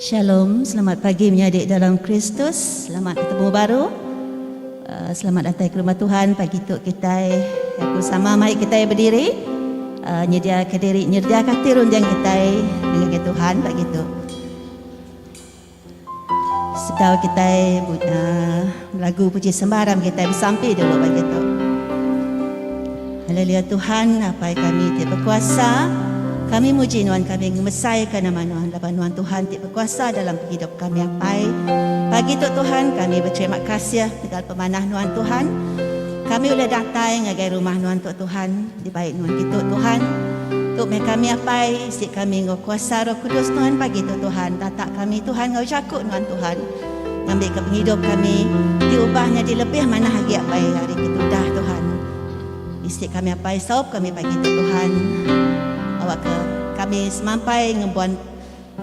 Shalom, selamat pagi menyadik dalam Kristus. Selamat ketemu baru. Selamat datang ke rumah Tuhan pagi tu kita bersama mai kita berdiri. Nyediakan diri, nyediakan tirun yang kita dengan Tuhan pagi tu. Sekau kita lagu puji sembaram kita bersampai dulu pagi tu. Haleluya Tuhan, apa yang kami tidak berkuasa. Kami muji Tuhan, kami ngemesaikan nama Tuhan. Lapan Tuhan Tuhan tidak berkuasa dalam hidup kami apa. Pagi itu Tuhan, kami berterima kasih dengan pemanah Tuhan Tuhan. Kami boleh datang ngagai rumah Tuhan di baik Tuhan kita Tuhan. Untuk kami apa, isi kami kuasa Roh Kudus Tuhan pagi itu Tuhan. Tatak kami Tuhan ngau cakut Tuhan. Ngambil ke penghidup kami, diubahnya di lebih mana lagi apa hari itu dah Tuhan. Isi kami apa, saup kami pagi itu Tuhan. Awak ke kami semampai ngebuat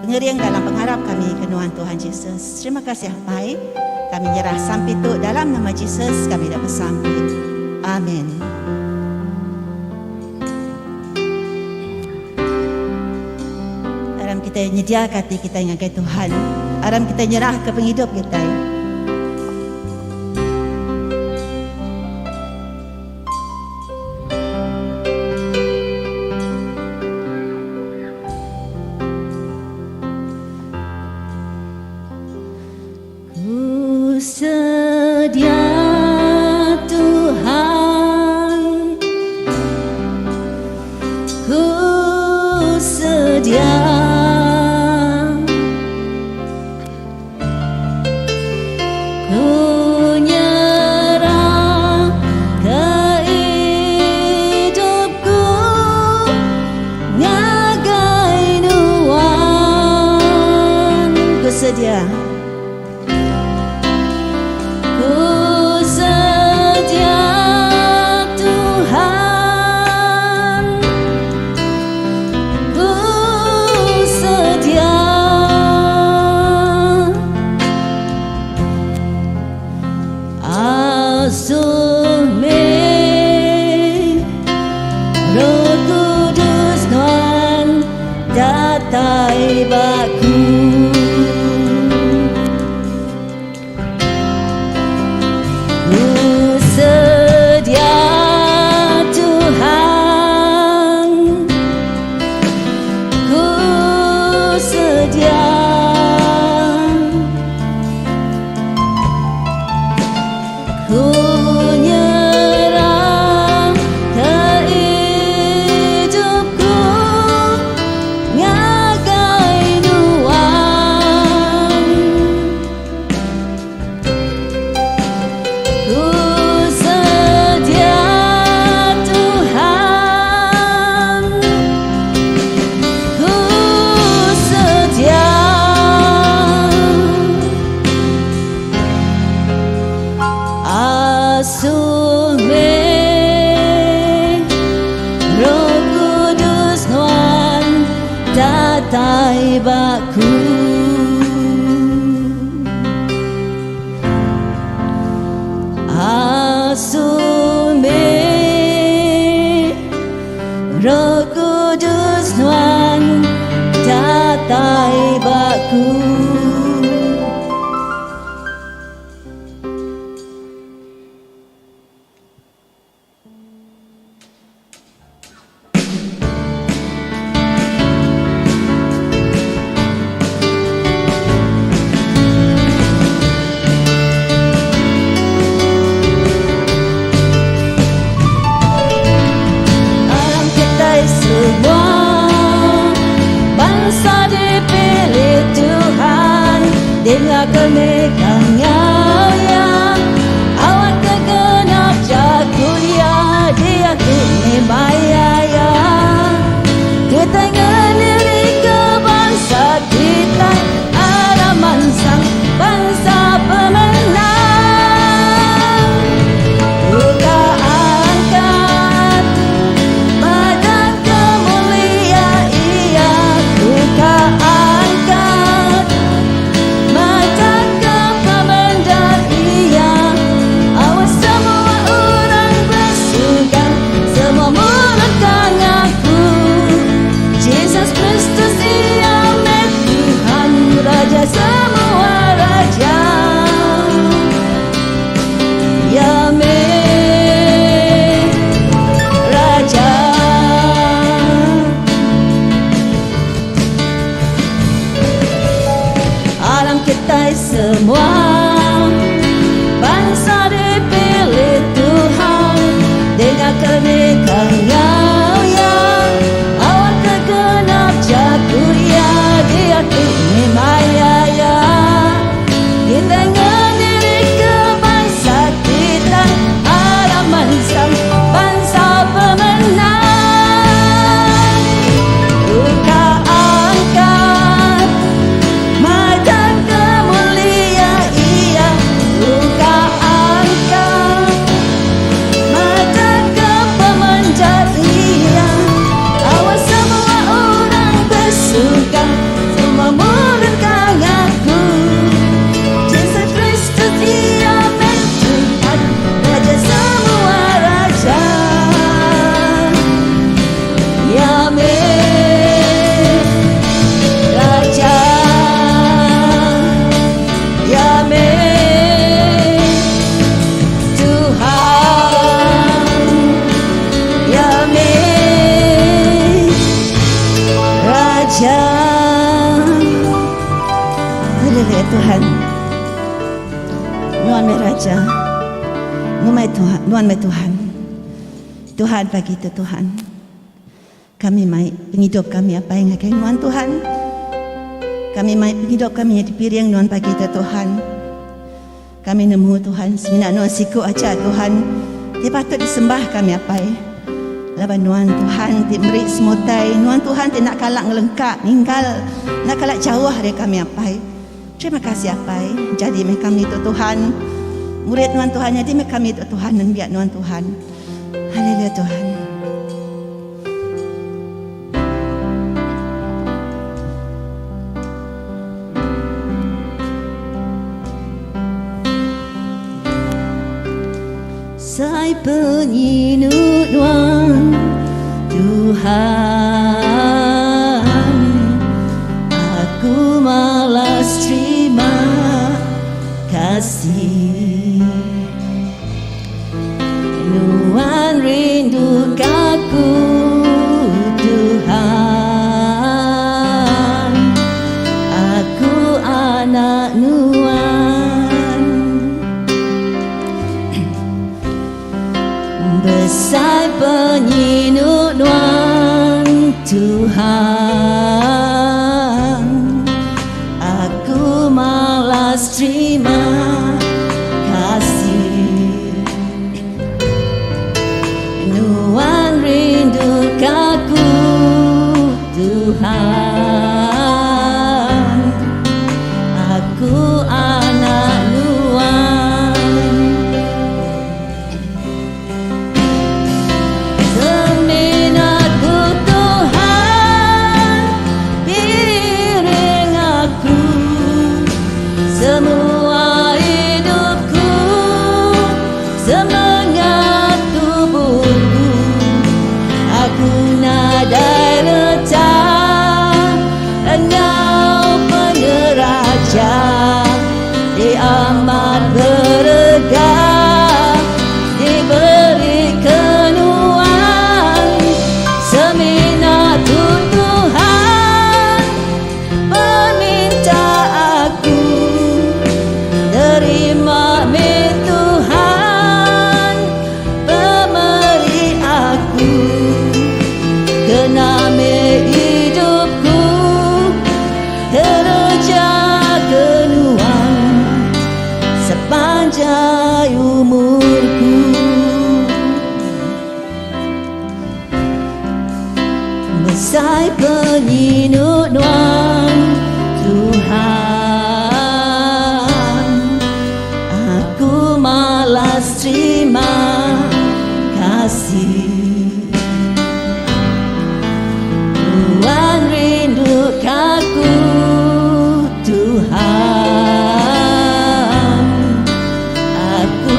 pengeriang dalam pengharap kami ke Tuhan Yesus. Terima kasih Bapak. Kami nyerah sampai itu dalam nama Yesus kami dapat sampai. Amin. Aram kita nyediakan hati kita dengan Tuhan. Aram kita nyerah ke penghidup kita. partai semua, bangsa dipilih Tuhan dengan kenikahnya yang awal tergenap jatuh ya dia tuni maya ya. Kita ngediri ke bangsa kita, harapan sang bangsa pemenang. Haleluya Tuhan. Nuan mai Raja, Nuan mai Tuhan. Tuhan bagi itu Tuhan. Kami mai penghidup kami apa yang akan Nuan Tuhan. Kami mai penghidup kami di piring Nuan bagi itu Tuhan. Kami nemu Tuhan semina Nuan siku aja Tuhan. Dia patut disembah kami apa laban Nuan Tuhan ti meri semotai, Nuan Tuhan ti nak kalak ngelengkak ninggal, nak kalak jauh dari kami apai. Terima kasih apai. Jadi kami itu Tuhan, murid Nuan Tuhan, jadi kami itu Tuhan dan biar Nuan Tuhan. Haleluya Tuhan. Saya penyinut Nuan Tuhan, aku malas terima kasih. Nuan rindu aku Tuhan, aku anak Nuan. Besar penyinut Nuan Tuhan, aku malas terima kasih. Nuan rindu aku Tuhan, aku anak Nuan. Semua hidupku, semangat tubuhku, aku nadai letak, engkau peneraja, di amat berharga, diberi kenuan, seminat Tuhan, meminta aku. Terima Tuhan, pemberi aku, kename hidupku, tereja kenuan, sepanjang umurku. Besar penyinut Nuan Tuhan, aku malas terima kasih. Tuhan rindu aku Tuhan, aku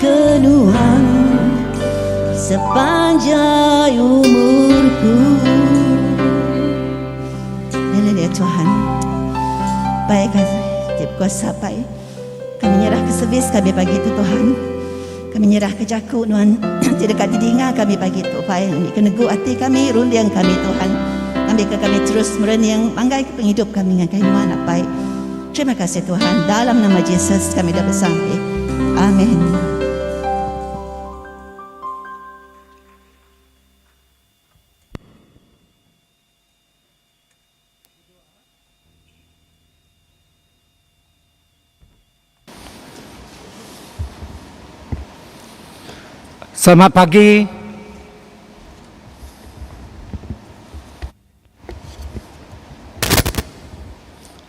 kenuhan sepanjang umurku. Haleluya Tuhan. Baik, tiap kuasa baik. Kami nyerah ke servis kami pagi itu Tuhan. Kami nyerah ke jakuk Tuhan. Tidak kat telinga kami pagi itu baik. Kami kenegu hati kami, rundiang kami Tuhan. Ambil ke kami terus merenyang manggai ke penghidup kami dengan kehidupan baik. Terima kasih Tuhan. Dalam nama Yesus kami dah bersampai. Amin. Selamat pagi.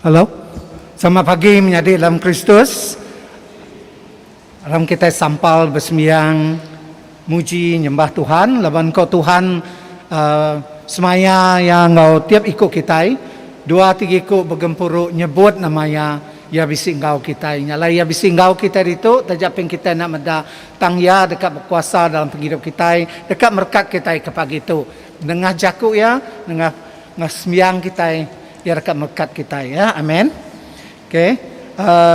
Halo. Selamat pagi menjadi dalam Kristus. Dalam kita sampal bersembahyang muji nyembah Tuhan, lawan kau Tuhan semaya yang kau tiap ikut kita, 2-3 ikut bergempuruk nyebut namanya ya bisi engkau kita. Nyala ya bisi engkau kita itu tajapin kita nak meda tangya dekat berkuasa dalam penghidup kita, dekat merkat kita ke pagi itu. Dengar jaku ya, dengar sembahyang kita ya dekat merkat kita ya. Amin. Okey.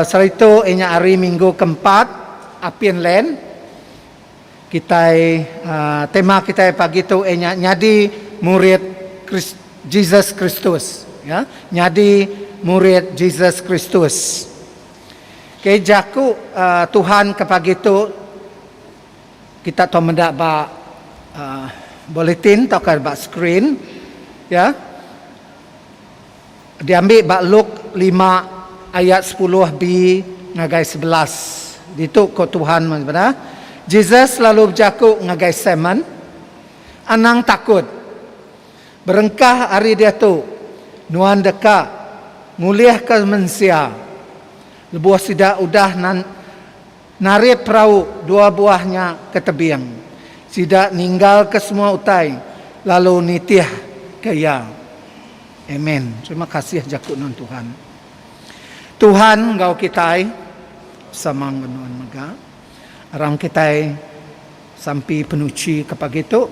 Setelah itu inya hari Minggu keempat Apian Land. Kita tema kita pagi itu inya nyadi murid Jesus Kristus ya. Nyadi murid Jesus Kristus. Okey, jaku Tuhan ke pagi itu kita tahu mendak ba bulletin atau ke ba screen ya. Diambil ba Luk 5 ayat 10b ngagai 11. Itu ko Tuhan mana? Jesus lalu berjaku ngagai semen. Anang takut. Berengkah hari dia tu. Nuan dekat. Nguliah ke manusia. Lebuah sidak udah narik perahu 2 buahnya ke tebiang. Sidak ninggal ke semua utai. Lalu nitiah ke ya. Amen. Terima kasih jaku non Tuhan. Tuhan engkau kita sama menuan mega. Orang kita sampai penuci ke pagi itu.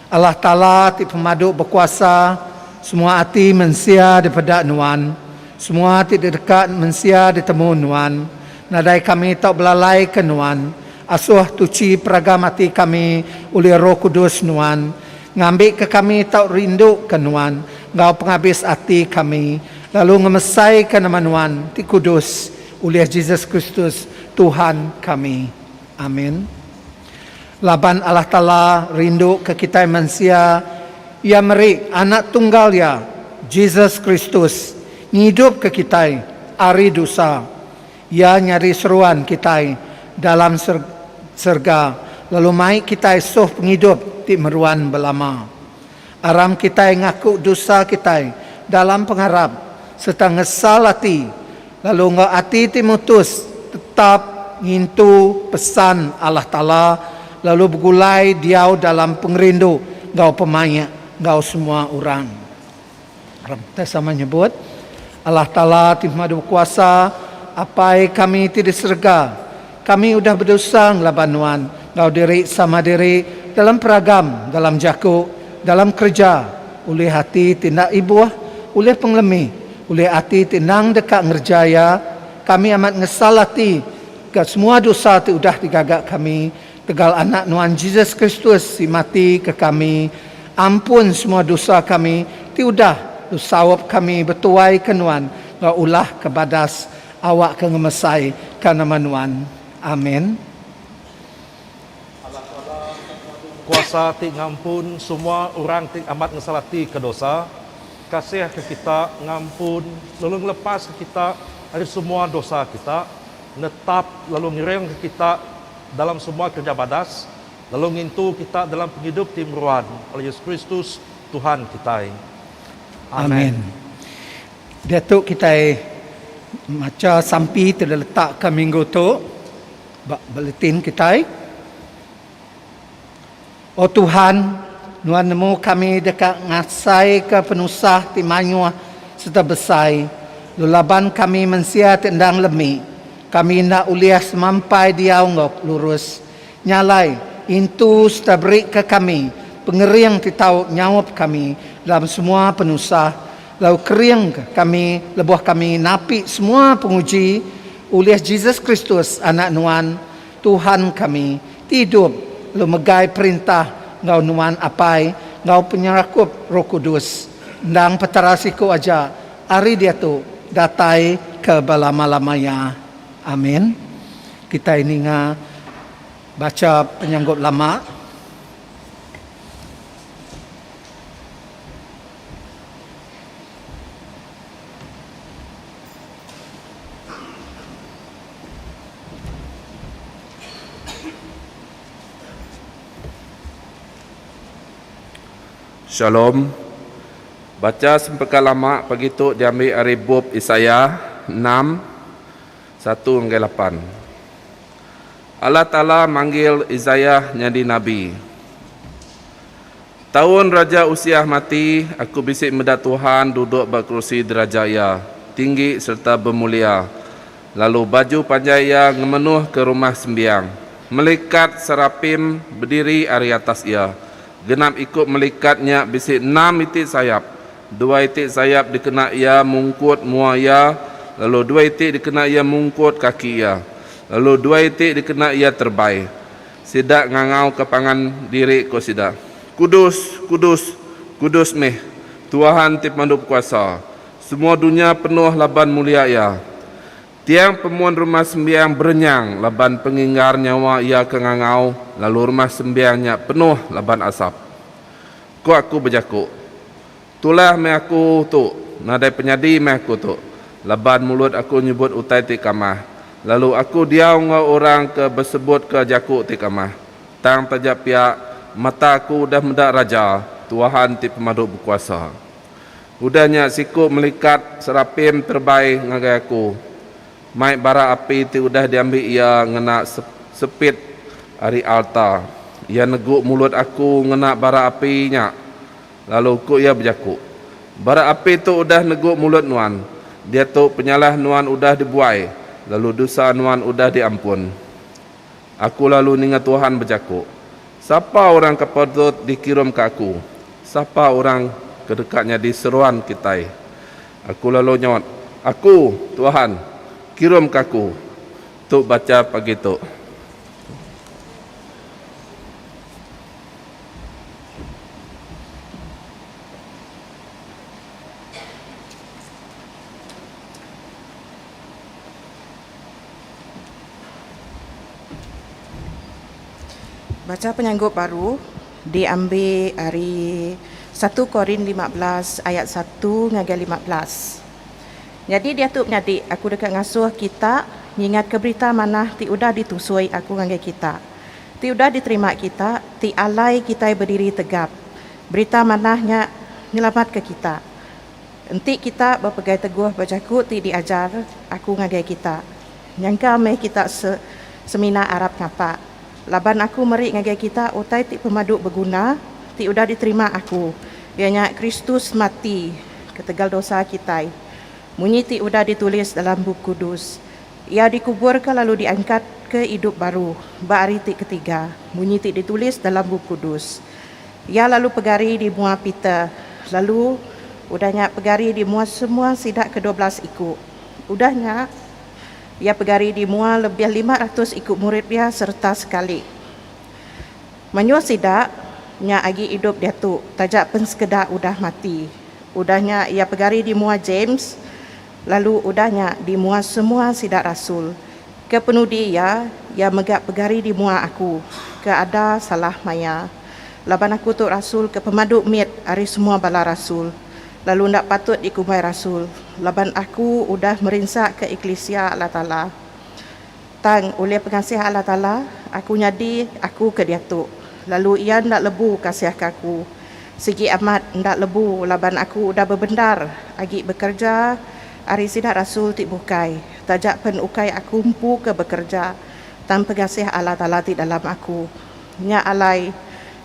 Allah Ta'ala ti pemadu berkuasa. Semua hati mensia daripada nuan. Semua hati dekat mensia ditemu nuan. Nadai kami tak belalai ke nuan. Asuh tuci peragam hati kami oleh Roh Kudus nuan. Ngambil ke kami tak rindu ke nuan. Engkau penghabis hati kami. Lalu ngemesai ke nama nuan ti kudus oleh Jesus Kristus Tuhan kami. Amin. Laban Allah Ta'ala rindu ke kita manusia. Ia meri anak tunggal ya Jesus Kristus hidup ke kita hari dosa. Ia nyari seruan kita dalam surga. Lalu mai kita suh penghidup ti meruan belama. Aram kita ngaku dosa kita dalam pengharap serta ngesal hati. Lalu ngau hati timutus tetap ngintu pesan Allah Ta'ala. Lalu bergulai diau dalam pengerindu ngau pemanya, ngau semua orang. Kita sama nyebut Allah Ta'ala timadu kuasa. Apai kami tidak serga. Kami udah berdosa ngelabanuan. Ngau diri sama diri dalam peragam, dalam jaku, dalam kerja. Oleh hati tindak ibu, oleh penglemi. Oleh hati tenang dekat ngerjaya. Kami amat ngesal hati. Ke semua dosa tu udah digagak kami. Tegal anak Nuan Jesus Kristus si mati ke kami. Ampun semua dosa kami. Ti udah dosawap kami bertuai ke Nuan. Ngau ulah ke badas awak ke ngemesai ke nama Nuan. Amin. Kuasa ti ngampun semua orang ti amat ngesalati ke dosa. Kasih ke kita ngampun, lalu lepas ke kita dari semua dosa kita, netap lalu ngiring ke kita dalam semua kerja badas, lalu ngintu kita dalam penghidup timruan oleh Yesus Kristus Tuhan kita. Amin. Datuk kita macam sampai terletak ke minggu tu, bulletin kita. Oh Tuhan, Nuan nemu kami dekat ngasai ke penusah timanyua serta besai. Lulaban kami mensia tendang lemi. Kami nak uliah semampai dia ngok lurus. Nyalai intu stabrik ke kami. Pengeriang titau nyawap kami dalam semua penusah. Lau keriang kami, lebuh kami napi semua penguji. Uliah Jesus Kristus anak nuan Tuhan kami. Tidup lu megai perintah ngau nuan apai. Ngau penyerakup Roh Kudus. Ndang petarasiku aja. Ari dia tu datai ke balama-lamanya. Amin. Kita ini baca penyanggut lama. Shalom. Baca sempeka lama pagi tu diambil dari bab Isaya 6 1 hingga 8. Allah Ta'ala manggil Isaiah jadi Nabi. Tahun Raja Usiah mati, aku bisik mendak Tuhan duduk berkerusi deraja ia, tinggi serta bermulia. Lalu baju panjang ia ngemenuh ke rumah sembiang. Melikat serapim berdiri ari atas ia. Genap ikut melikatnya bisik 6 itik sayap. 2 itik sayap dikena ia mungkut mua ia. Lalu 2 itik dikena ia mungkut kaki ia. Lalu 2 itik dikena ia terbai. Sidak ngangau kepangan diri ko sidak. Kudus, kudus, kudus meh. Tuhan Tipandu Kuasa. Semua dunia penuh laban mulia ia. Tiang pemuan rumah sembiang berenyang laban penginggar nyawa ia kengangau. Lalu rumah sembiangnya penuh laban asap. Ko aku berjaku. Tulah meh aku tu. Nadai penyadi meh aku tu. Laban mulut aku nyebut utai ti kamah. Lalu aku diau ngau orang ke bersebut ke jakuk ti kamah. Tang tajak pihak mata aku dah mendak raja. Tuhan ti Pemaduk berkuasa. Udahnya siku melikat serapim terbaik ngagai aku. Mai bara api ti udah diambil ia ngena sepit ari altar. Ia neguk mulut aku ngena bara apinya. Lalu ku ia berjakuk. Bara api tu udah neguk mulut nuan. Dia tu penyalah nuan udah dibuai. Lalu dosa nuan udah diampun. Aku lalu ningat Tuhan berjakuk. Siapa orang kepatut dikirim ke aku? Siapa orang kedekatnya di seruan kita? Aku lalu nyawat. Aku Tuhan kirim ke aku. Tu baca pagi tu. Baca penyanggut baru diambil dari 1 Korin 15 ayat 1 hingga 15. Jadi dia tu menyadik aku dekat ngasuh kita ingat ke berita mana ti udah ditusui aku dengan kita. Ti udah diterima kita, ti alai kita berdiri tegap. Berita manahnya nyelamat ke kita. Enti kita berpegai teguh berjaku ti diajar aku dengan kita. Nyangka meh kita semina Arab ngapa. Laban aku merik ngagai kita utai ti pemaduk berguna ti udah diterima aku. Bianya Kristus mati ketegal dosa kita. Munyi ti udah ditulis dalam buku kudus. Ia dikuburkan lalu diangkat ke hidup baru. Bari ti ketiga. Munyi ti ditulis dalam buku kudus. Ia lalu pegari di mua Peter. Lalu udahnya pegari di mua semua sidak ke-12 ikut. Udahnya ia pegari di mua lebih 500 ikut murid dia serta sekali. Menyuah sidak, nya agi hidup dia tu, tajak pen sekedar udah mati. Udahnya ia pegari di mua James, lalu udahnya di mua semua sidak rasul. Kepenudi ia megak pegari di mua aku, ke ada salah maya. Laban aku tu rasul ke pemaduk mit hari semua bala rasul. Lalu ndak patut dikumai rasul. Laban aku udah merinsak ke Eklesia Allah Ta'ala. Tang oleh pengasih Allah Ta'ala, aku nyadi aku ke dia tu. Lalu ia ndak lebu kasih ke aku. Segi amat ndak lebu laban aku udah berbendar. Agi bekerja, hari sidak rasul ti bukai. Tajak pen ukai aku empu ke bekerja. Tang pengasih Allah Ta'ala ti dalam aku. Nya alai,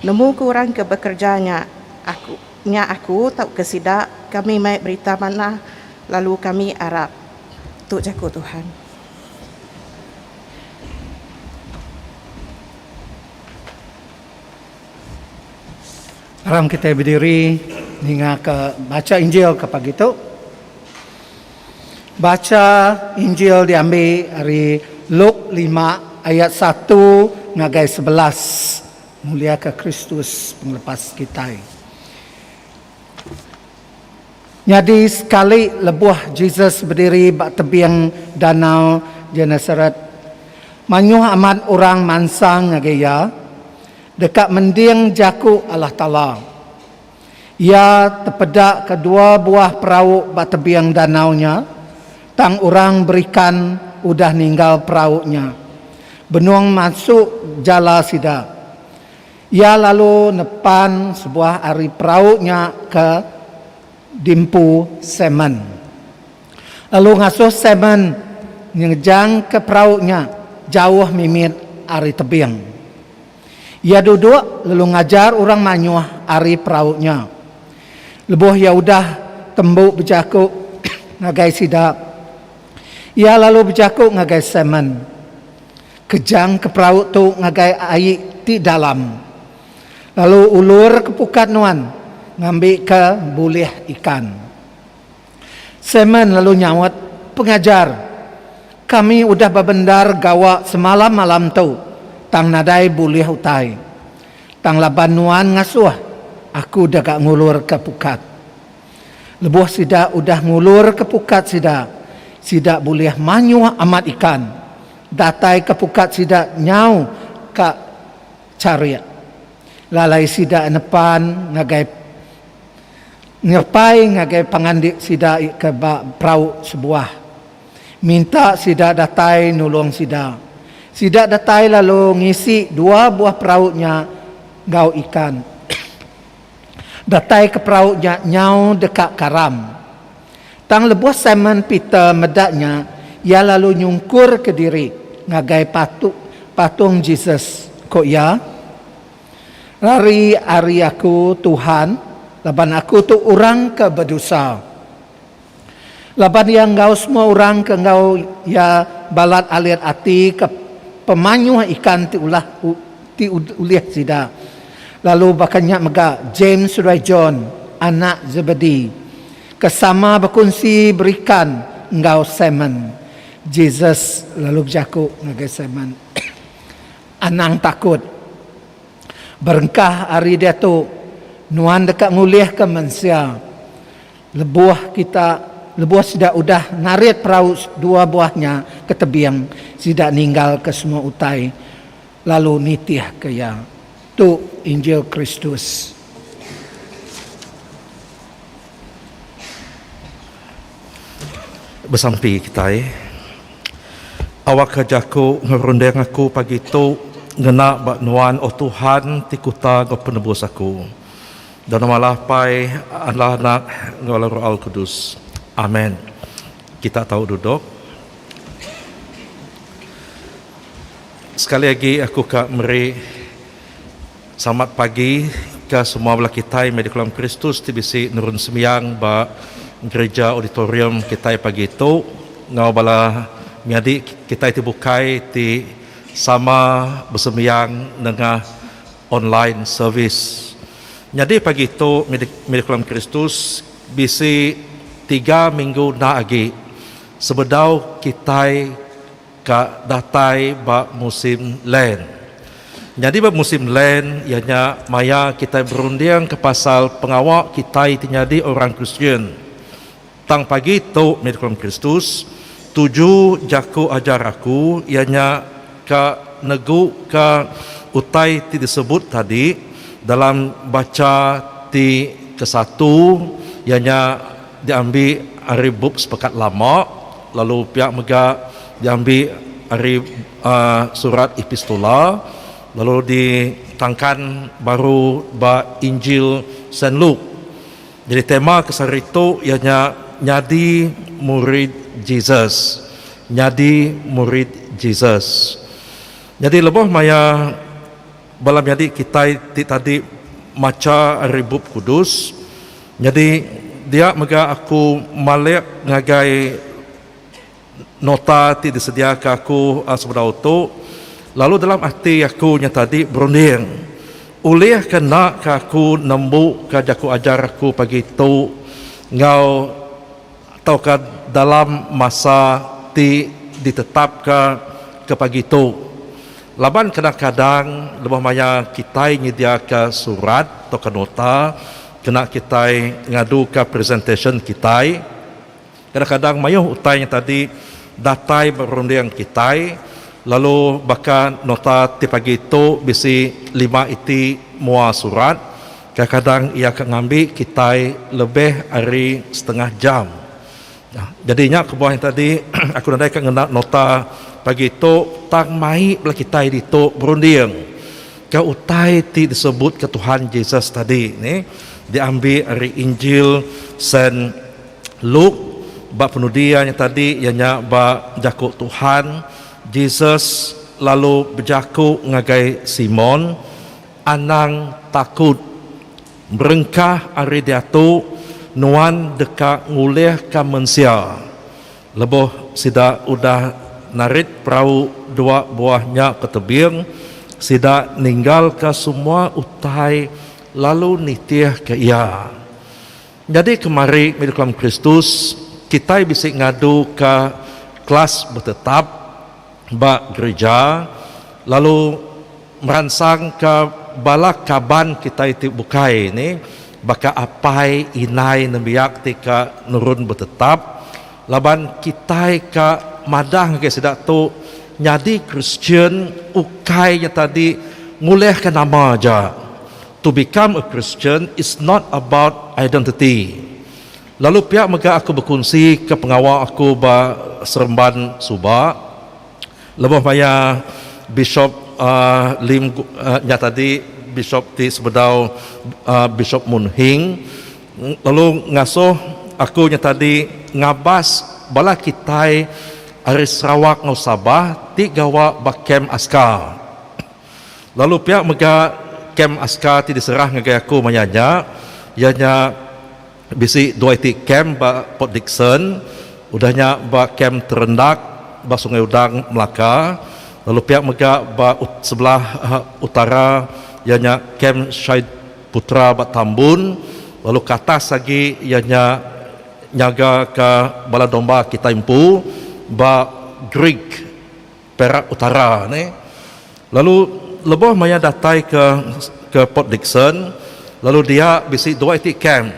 nemu kurang ke bekerjanya aku. Nya aku tak kesidak kami mai berita mana lalu kami Arab. Tu jaku Tuhan. Haram kita berdiri hingga ke baca Injil ke pagi itu. Baca Injil diambil dari Luk 5 ayat 1 ngagai 11. Mulia ke Kristus penglepas kita. Jadi sekali lebuh Jesus berdiri bak tebiang danau Genesaret. Manyuh amat orang mansang ngagaya dekat mendiang jaku Allah Ta'ala. Ia terpedak kedua buah perahu bak tebiang danaunya. Tang orang berikan udah ninggal perahunya. Benuang masuk jala sida. Ia lalu nepan sebuah ari perahunya ke dimpu semen. Lalu ngasuh semen ngejang ke perahunya jauh mimit ari tebiang. Ia duduk lalu ngajar orang manyuh ari perahunya. Lebuh ya udah tembuk berjakuk ngagai sida. Ia lalu berjakuk ngagai semen. Kejang ke perahu tu ngagai air di dalam. Lalu ulur ke pukat nuan ngambil ke bulih ikan. Semen lalu nyawat, pengajar, kami udah babendar gawa semalam malam tu, tang nadai bulih utai. Tang laban nuan ngasuh, aku dah gak ngulur ke pukat. Lebuh sida udah ngulur ke pukat sida bulih manyuh amat ikan. Datai ke pukat sida nyau ke cariak. Lalai sida nepan ngagai pangandik sida ke perahu sebuah. Minta sida datai nulung sida. Sida datai lalu ngisi dua buah perahunya gau ikan. Datai ke perahunya nyau dekat karam. Tang lebuh semen Peter medaknya, ia lalu nyungkur ke diri ngagai patung Jesus. Kok ya? Lari ari aku Tuhan, laban aku tu orang ke berdosa. Laban yang engkau semua orang ke engkau ya balat alir ati ke pemanyuh ikan ti uliah sida. Lalu bakannya mega James Ray John anak Zebedi kesama berkongsi berikan engkau semen. Jesus lalu berjakuk ngagai semen. Anang takut. Berengkah hari dia tu nuan dekat ngulih ke manusia. Lebuh sudah udah narit perahu dua buahnya ke tebiang, tidak ninggal ke semua utai. Lalu nitih ke ya. Tu Injil Kristus. Bersampi kita awak kerjaku ngerundeng aku pagi tu ngena bak nuan oh Tuhan tikuta ke penebus aku. Dan malah pai Allah anak ngoleh Roh Al Kudus. Amin. Kita tahu duduk. Sekali lagi aku kak meri selamat pagi ke semua belah kita yang di kolam Kristus TBC nurun sembiang ba gereja auditorium kita pagi itu ngau bala miadi kita itu bukai ti sama bersembiang dengan online service. Jadi pagi itu milik kolam Kristus bisi 3 minggu na lagi sebedau kita ke datai ba musim len. Jadi ba musim len ianya maya kita berunding ke pasal pengawak kita itu jadi orang Kristian. Tang pagi itu milik kolam Kristus 7 jaku ajar aku ianya ke negu ke utai ti disebut tadi dalam baca ti ke-1 ianya diambil hari bub sepekat lama lalu pihak mega diambil hari surat epistola lalu ditangkan baru ba Injil Saint Luke. Jadi tema kesar itu ianya nyadi murid Jesus. Nyadi murid Jesus. Jadi lebih maya balam jadi kita tadi maca ribub kudus. Jadi dia mega aku malek ngagai nota ti disediakan aku sebelah auto. Lalu dalam hati aku nya tadi berunding Ulih kena kaku nembuk ka jaku ajar aku pagi tu ngau atau ka dalam masa ditetapkan ke pagi tu. Laban kadang-kadang lebih maya kita nyedia ke surat atau ke nota, kena kita ngadu ke presentation kita. Kadang-kadang mayuh utainya tadi datai berundian kita, lalu bahkan nota ti pagi itu bisi 5 iti mua surat. Kadang-kadang ia akan ngambil kita lebih hari setengah jam. Nah, jadinya kebuah yang tadi aku nadai akan ngena nota pagi itu tang mai bela kita itu berundian. Kau utai ti disebut ke Tuhan Yesus tadi ni diambil dari Injil Saint Luke bab penudian yang tadi ianya bab jakuk Tuhan Yesus lalu berjakuk ngagai Simon anang takut merengkah ari dia tu nuan dekat ngulih ka manusia leboh sida udah narit perahu 2 buahnya ke tebing sida ninggal ke semua utai lalu nitih ke ia. Jadi kemari dalam Kristus kita bisa ngadu ke kelas bertetap bak gereja lalu merangsang ke bala kaban kita itu bukai ni baka apai inai nembiak tika nurun bertetap laban kita ke madah ke sedak tu nyadi Christian ukai yang tadi ngulihkan nama aja. To become a Christian is not about identity. Lalu pihak mega aku berkongsi ke pengawal aku ba Seremban Subak lebih maya Bishop Lim nya tadi Bishop di Sebedau Bishop Mun Hing lalu ngasuh aku nya tadi ngabas bala kita Ari Sarawak ngau Sabah ti gawa bakem askar. Lalu pihak mega kem askar ti diserah ngagai aku manyanya ianya bisi 2 ti kem ba Port Dickson udahnya ba kem Terendak ba Sungai Udang Melaka lalu pihak mega ba sebelah utara ianya kem Syed Putra ba Tambun lalu ke atas lagi ianya nyaga ke bala domba kita impu ba Greek Perak Utara ni. Lalu lebih maya datai ke Port Dickson lalu dia bisi 2 ti camp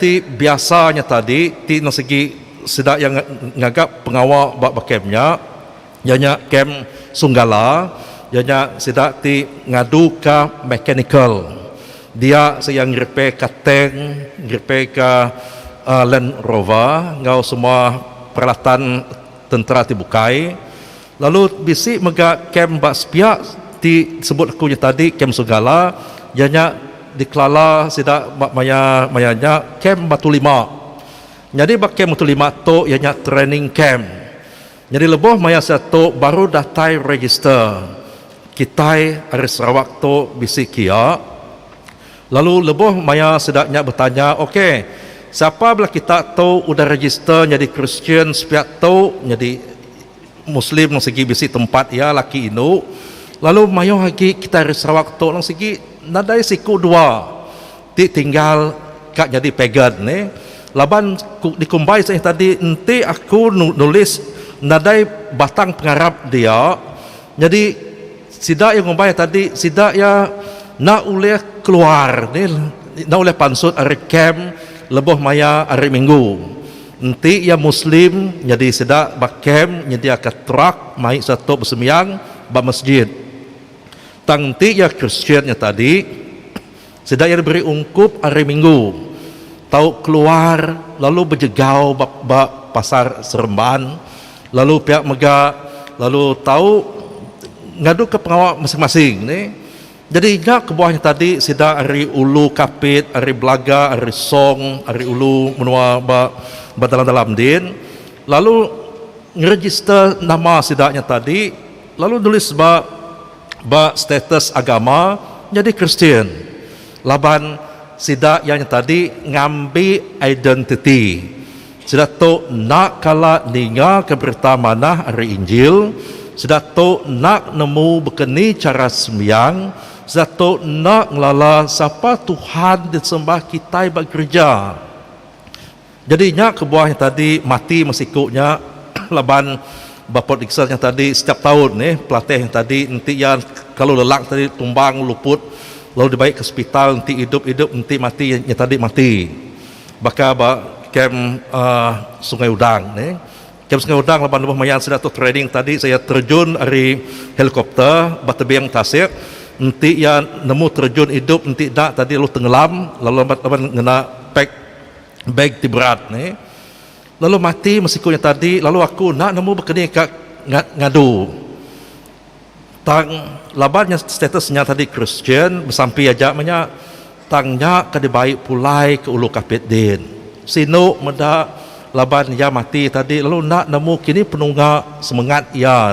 ti biasanya tadi ti no segi sedak yang ngagap pengawal bak campnya ianya camp Sunggala ianya sedak ti ngadu ka mechanical dia sayang repair ka tank repair ka Land Rover ngau semua peralatan tentera dibukai lalu bisi mega kem bak spiak ti sebut aku tadi kem Sunggala ianya dikelala sidak mayanya kem Batu Lima jadi bak kem Batu Lima tu ianya training camp jadi lebih maya satu baru datai register kita hari Sarawak tu bisi kia lalu lebih maya sedaknya bertanya okey siapa bila kita tahu udah register jadi Christian sepiak tahu jadi Muslim nang segi bisi tempat ya laki inu lalu mayo lagi kita dari Sarawak tahu nang segi nadai siku 2 tinggal kak jadi pagan ni laban dikumbai saya tadi nanti aku nulis nadai batang pengarap dia jadi sidak yang ngumbai tadi sidak ya nak oleh keluar ni nak oleh pansut hari camp lebih maya hari Minggu nanti ya Muslim jadi sedak bakem nyedia ke truk mai satu bersembiang ba masjid nanti ya Kristiannya tadi sedak ya diberi ungkup hari Minggu tahu keluar lalu berjegau bak pasar Seremban lalu pihak mega lalu tahu ngadu ke pengawal masing-masing ni. Jadi ingat ke bawahnya tadi sida hari ulu kapit, hari belaga, hari song, hari ulu menua dalam din. Lalu ngeregister nama sidaknya tadi, lalu tulis ba status agama jadi Kristen. Laban sidak yang tadi ngambil identity. Sida tu nak kala ninga ke berita mana hari Injil, sida tu nak nemu bekeni cara sembiang zato nak ngelala siapa Tuhan disembah kita bekerja. Jadi nya kebuahnya tadi mati mesikutnya laban Bapak Dixon yang tadi setiap tahun pelatih yang tadi nanti yang kalau lelak tadi tumbang luput lalu dibaik ke hospital nanti hidup nanti mati yang tadi mati. Baka kem Sungai Udang kem Sungai Udang laban lebah mayan sudah tu training tadi saya terjun dari helikopter batebeng Tasik nanti yang nemu terjun hidup nanti dak tadi lalu tenggelam lalu laban ngena pack bag ti berat lalu mati mesikunya tadi lalu aku nak nemu berkini kat ngadu tang labannya statusnya tadi Christian bersampai aja menya tangnya ke baik pulai ke ulu kapit din sino meda laban ya mati tadi lalu nak nemu kini penungga semangat ya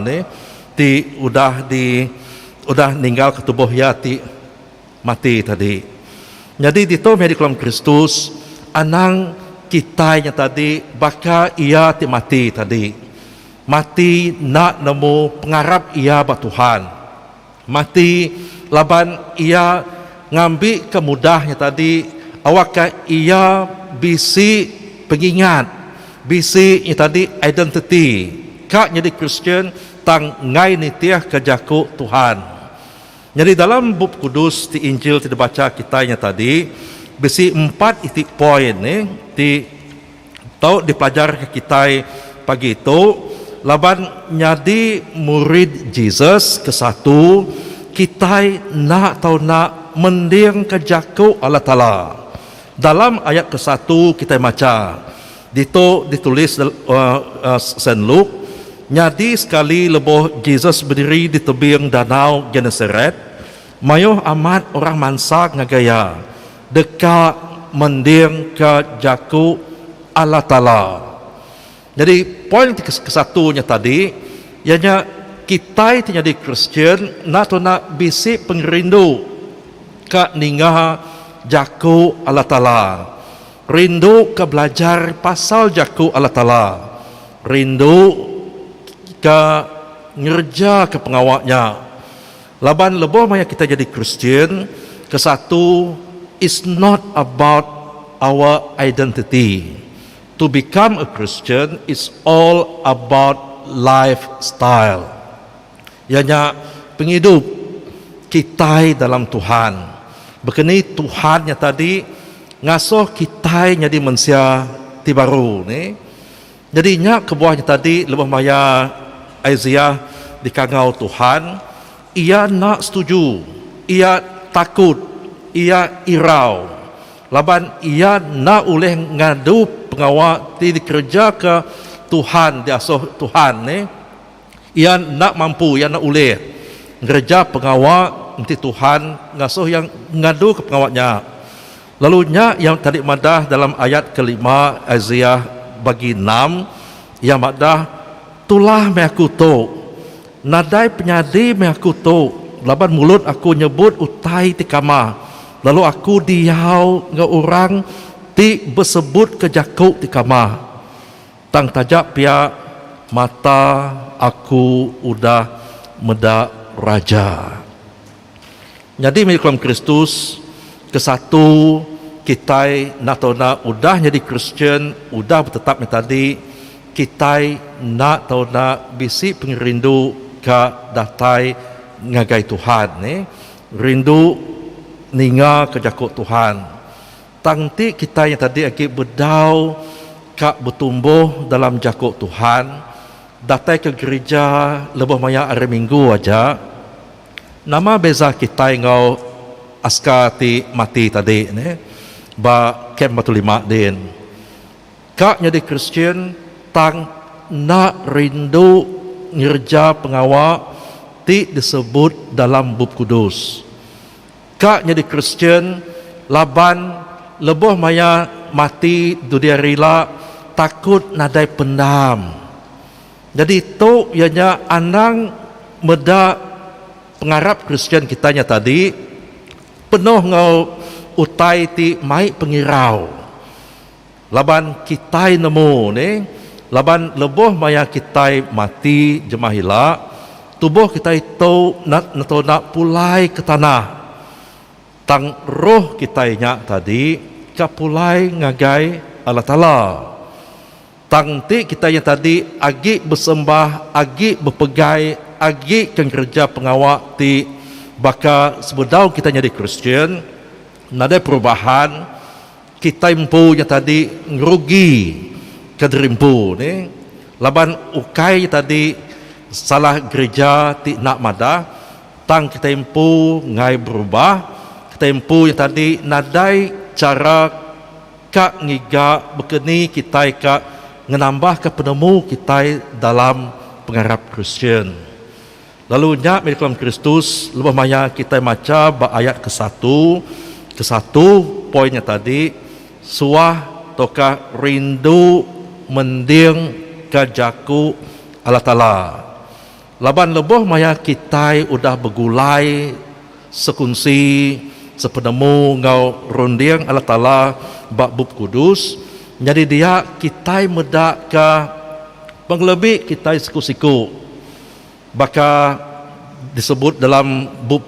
udah ninggal ke tubuh ya ti mati tadi. Jadi dito di kolam Kristus anang kita yang tadi baka ia ti mati tadi. Mati nak nemu pengarap ia ba Tuhan. Mati laban ia ngambil kemudahnya tadi awak ia bisi pengingat bisi yang tadi identity kak jadi Christian tang ngai nitiah kejaku Tuhan. Jadi dalam bab kudus di Injil tidak baca kitanya tadi besi 4 titik poin di tau dipelajar ke kita pagi itu laban nyadi murid Jesus ke satu kita nak tau nak mending kejaku Allah Ta'ala. Dalam ayat ke satu kita baca dito ditulis Saint Luke nyadi sekali leboh Jesus berdiri di tebing danau Genesaret mayuh amat orang mansa ngagaya dekat mending ke jaku Allah Ta'ala. Jadi poin kesatunya tadi ianya kita itu jadi Christian nak bisi pengerindu ke ningah jaku Allah Ta'ala, rindu ke belajar pasal jaku Allah Ta'ala, rindu ke ngerja ke pengawaknya. Laban leboh maya kita jadi Christian ke satu is not about our identity. To become a Christian is all about lifestyle. Ianya penghidup kita dalam Tuhan. Begini Tuhannya tadi ngasuh kita jadi manusia ti baru Jadi nya kebuahnya tadi lebih maya Isaiah dikangau Tuhan. Ia nak setuju, ia takut, ia irau. Laban ia nak oleh ngadu pengawal di kerja ke Tuhan, diasuh Tuhan Ia nak mampu, ia nak oleh kerja pengawal nanti Tuhan ngasuh yang ngadu ke pengawalnya. Lalu nya yang tadi madah dalam ayat kelima Isaiah bagi 6 ia madah tulah meakuto nadai penyadi meakuto laban mulut aku nyebut utai tikama lalu aku diau nge orang ti bersebut kejakuk tikama tang tajak pia mata aku udah meda raja. Jadi milik dalam Kristus ke satu kita nak tahu nak udah jadi Christian udah bertetap tadi kita nak tahu nak bisi pengerindu ke datai ngagai Tuhan rindu ninga ke jakuk Tuhan tangti kita yang tadi lagi berdau kak bertumbuh dalam jakuk Tuhan datai ke gereja lebih maya hari Minggu aja nama beza kita ngau askar ti mati tadi ba kem batu lima din kak jadi Christian tang nak rindu ngerja pengawal ti disebut dalam bab kudus kak jadi Christian laban lebih maya mati dunia rila takut nadai pendam jadi tu ianya anang meda pengarap Christian kitanya tadi penuh ngau utai ti mai pengirau laban kita nemu laban leboh maya kita mati jemahila tubuh kita itu nak pulai ke tanah tang roh kita nyak tadi kapulai ngagai Allah Ta'ala. Tang ti kita yang tadi agi bersembah, agi berpegai, agi kan kerja pengawak ti baka sebudau kita jadi Kristian, nada perubahan kita impu yang tadi ngerugi kederimpu ni. Laban ukai tadi salah gereja ti nak mada, tang kita impu ngai berubah, kita impu yang tadi nadai cara kak ngiga bekeni kita kak menambah ke penemu kita dalam pengharap Kristian. Lalu nya dalam Kristus lebih maya kita maca ayat ke-1 poinnya tadi suah toka rindu mending kajaku Allah Ta'ala. Laban lebih maya kita udah begulai sekunsi sepenemu ngau runding Allah Ta'ala bab bub kudus. Jadi dia kita medak ke penglebih kita siku-siku. Baka disebut dalam bub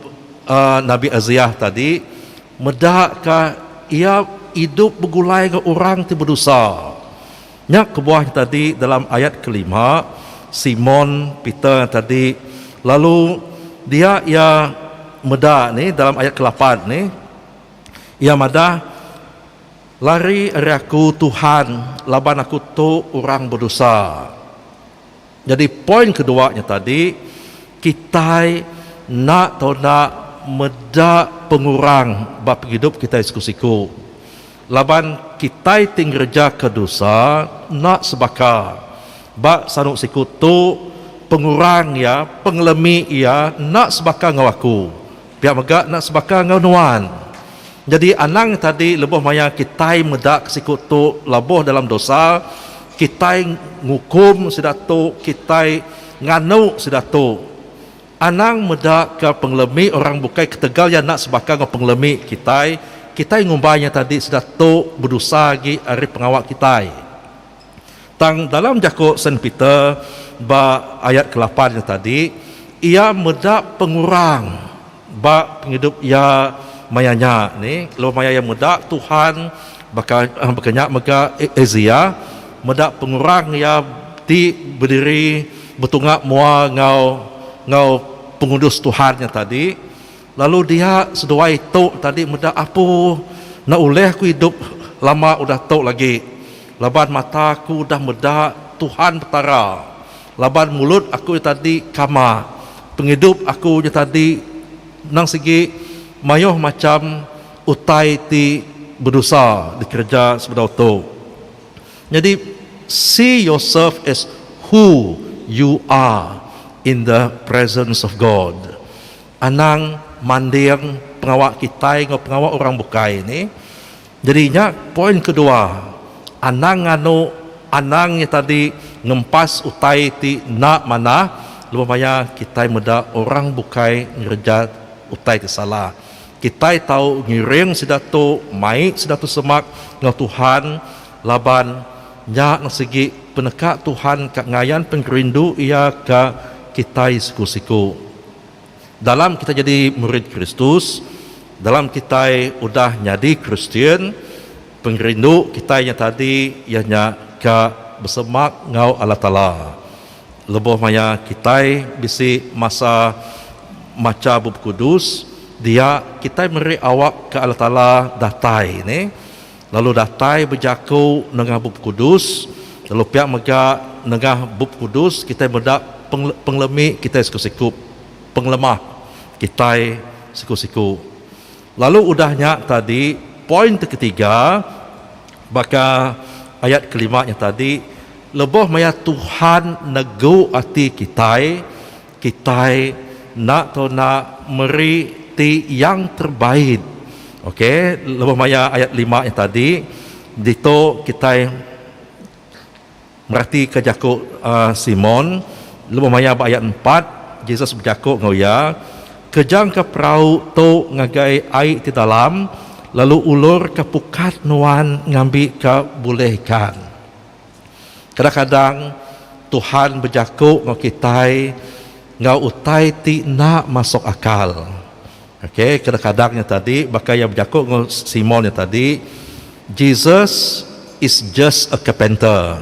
Nabi Aziah tadi, medak ke ia hidup begulai ke orang ti berdosa. Nya kebuah tadi dalam ayat kelima, Simon Peter tadi, lalu dia ia medak ni dalam ayat ke-8 ni, ia medak lari dari aku Tuhan, laban aku tu orang berdosa. Jadi poin keduanya tadi, kita nak atau nak medak pengurang bab hidup kita siku-siku. Laban kita tinggerja ke dosa, nak sebaka. Bak sanuk siku tu pengurang ya, pengelemi ya, nak sebaka ngawaku. Pihak megak nak sebaka ngaunuan. Jadi anang tadi lebih maya kita medak siku tu labuh dalam dosa, kita ngukum sudah tu, kita nganu sudah tu. Anang medak ke penglemi orang bukai ketegal yang nak sebaka ngau penglemi kita ngumbanya tadi sudah tu berdosa lagi hari pengawak kita. Tang dalam Jakub Saint Peter ba ayat ke-8 tadi, ia medak pengurang ba penghidup ia mayanya ni, lo maya yang medak Tuhan bakanya mega Ezia medak pengurang ya di berdiri betungak mua ngau pengudus Tuhannya tadi. Lalu dia seduai tok tadi medak apa nak oleh aku hidup lama udah tok lagi. Laban mataku udah medak Tuhan petara. Laban mulut aku tadi kama. Penghidup aku tadi nang segi mayoh macam utai ti berdosa dikerja sebedau tu. Jadi see yourself as who you are in the presence of God. Anang manding pengawak kita ngau pengawak orang bukai ni. Jadinya poin kedua, anangnya tadi ngempas utai ti nak mana lumaya kita meda orang bukai ngerja utai ti salah. Kita tahu ngiring sidatu mai sidatu semak ngau Tuhan laban nya nang segi penekak Tuhan kak ngayan pengrindu ia ka kita siku-siku. Dalam kita jadi murid Kristus, dalam kita udah jadi Kristian, pengrindu kita yang tadi ianya ka bersemak ngau Allah Ta'ala. Lebih maya kita bisi masa maca bab kudus, dia kita meri awak ke Allah Ta'ala datai ni. Lalu datai berjaku nengah bab kudus, lalu pihak mega nengah bab kudus kita berdak penglemi kita siku-siku, penglemah kita siku-siku. Lalu udahnya tadi poin ketiga, baka ayat kelimanya tadi, lebih maya Tuhan nego hati kita nak atau nak meri ti yang terbaik. Okey, lebih maya ayat 5 yang tadi, dito kita merati ke Jakub Simon, lebih maya ayat 4, Yesus berjakub ngoya, kejang ke perahu tu ngagai air di dalam, lalu ulur ke pukat nuan ngambil ke bolehkan. Kadang-kadang Tuhan berjakub ngau kita ngau utai ti nak masuk akal. Okey, kadang-kadangnya tadi bakal yang berjakut dengan Simonnya tadi, Jesus is just a carpenter.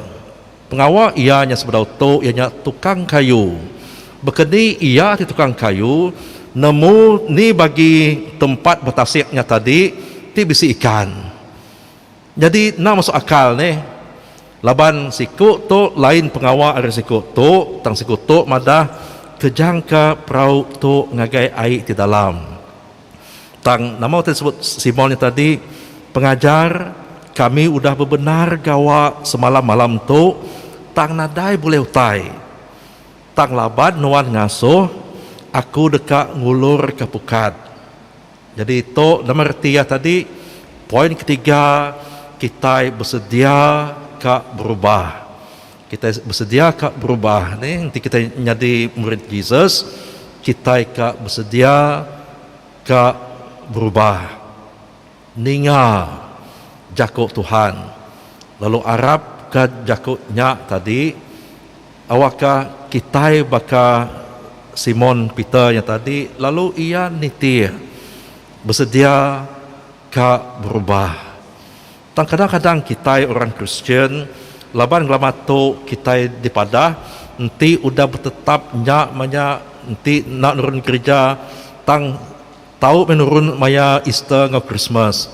Pengawal ianya sebenar tu, ianya tukang kayu. Berkini ia di tukang kayu, nemu ni bagi tempat bertasiknya tadi, ti bisi ikan. Jadi nak masuk akal ni. Laban sikut tu lain pengawal ada sikut tu, tang sikut tu madah kejang ke perahu tu ngagai air di dalam. Tang nama tersebut Simonnya tadi, pengajar, kami udah bebenar gawa semalam malam tu, tang nadai boleh utai. Tang laban nuan ngasuh, aku dekat ngulur ke pukat. Jadi tu nama artinya tadi, poin ketiga, kita bersedia ke berubah. Kita bersedia ke berubah. Ni nanti kita jadi murid Yesus, kita ke bersedia ke berubah. Ninga jakut Tuhan. Lalu Arab ke jakutnya tadi, awakah kita baka Simon Peter yang tadi, lalu ia nitir bersedia ke berubah. Kadang-kadang kita orang Kristian laban gelamato kita dipadah nanti udah bertetap nyak manya nanti nak nurun gereja tang tahu menurun maya Easter ngau Christmas.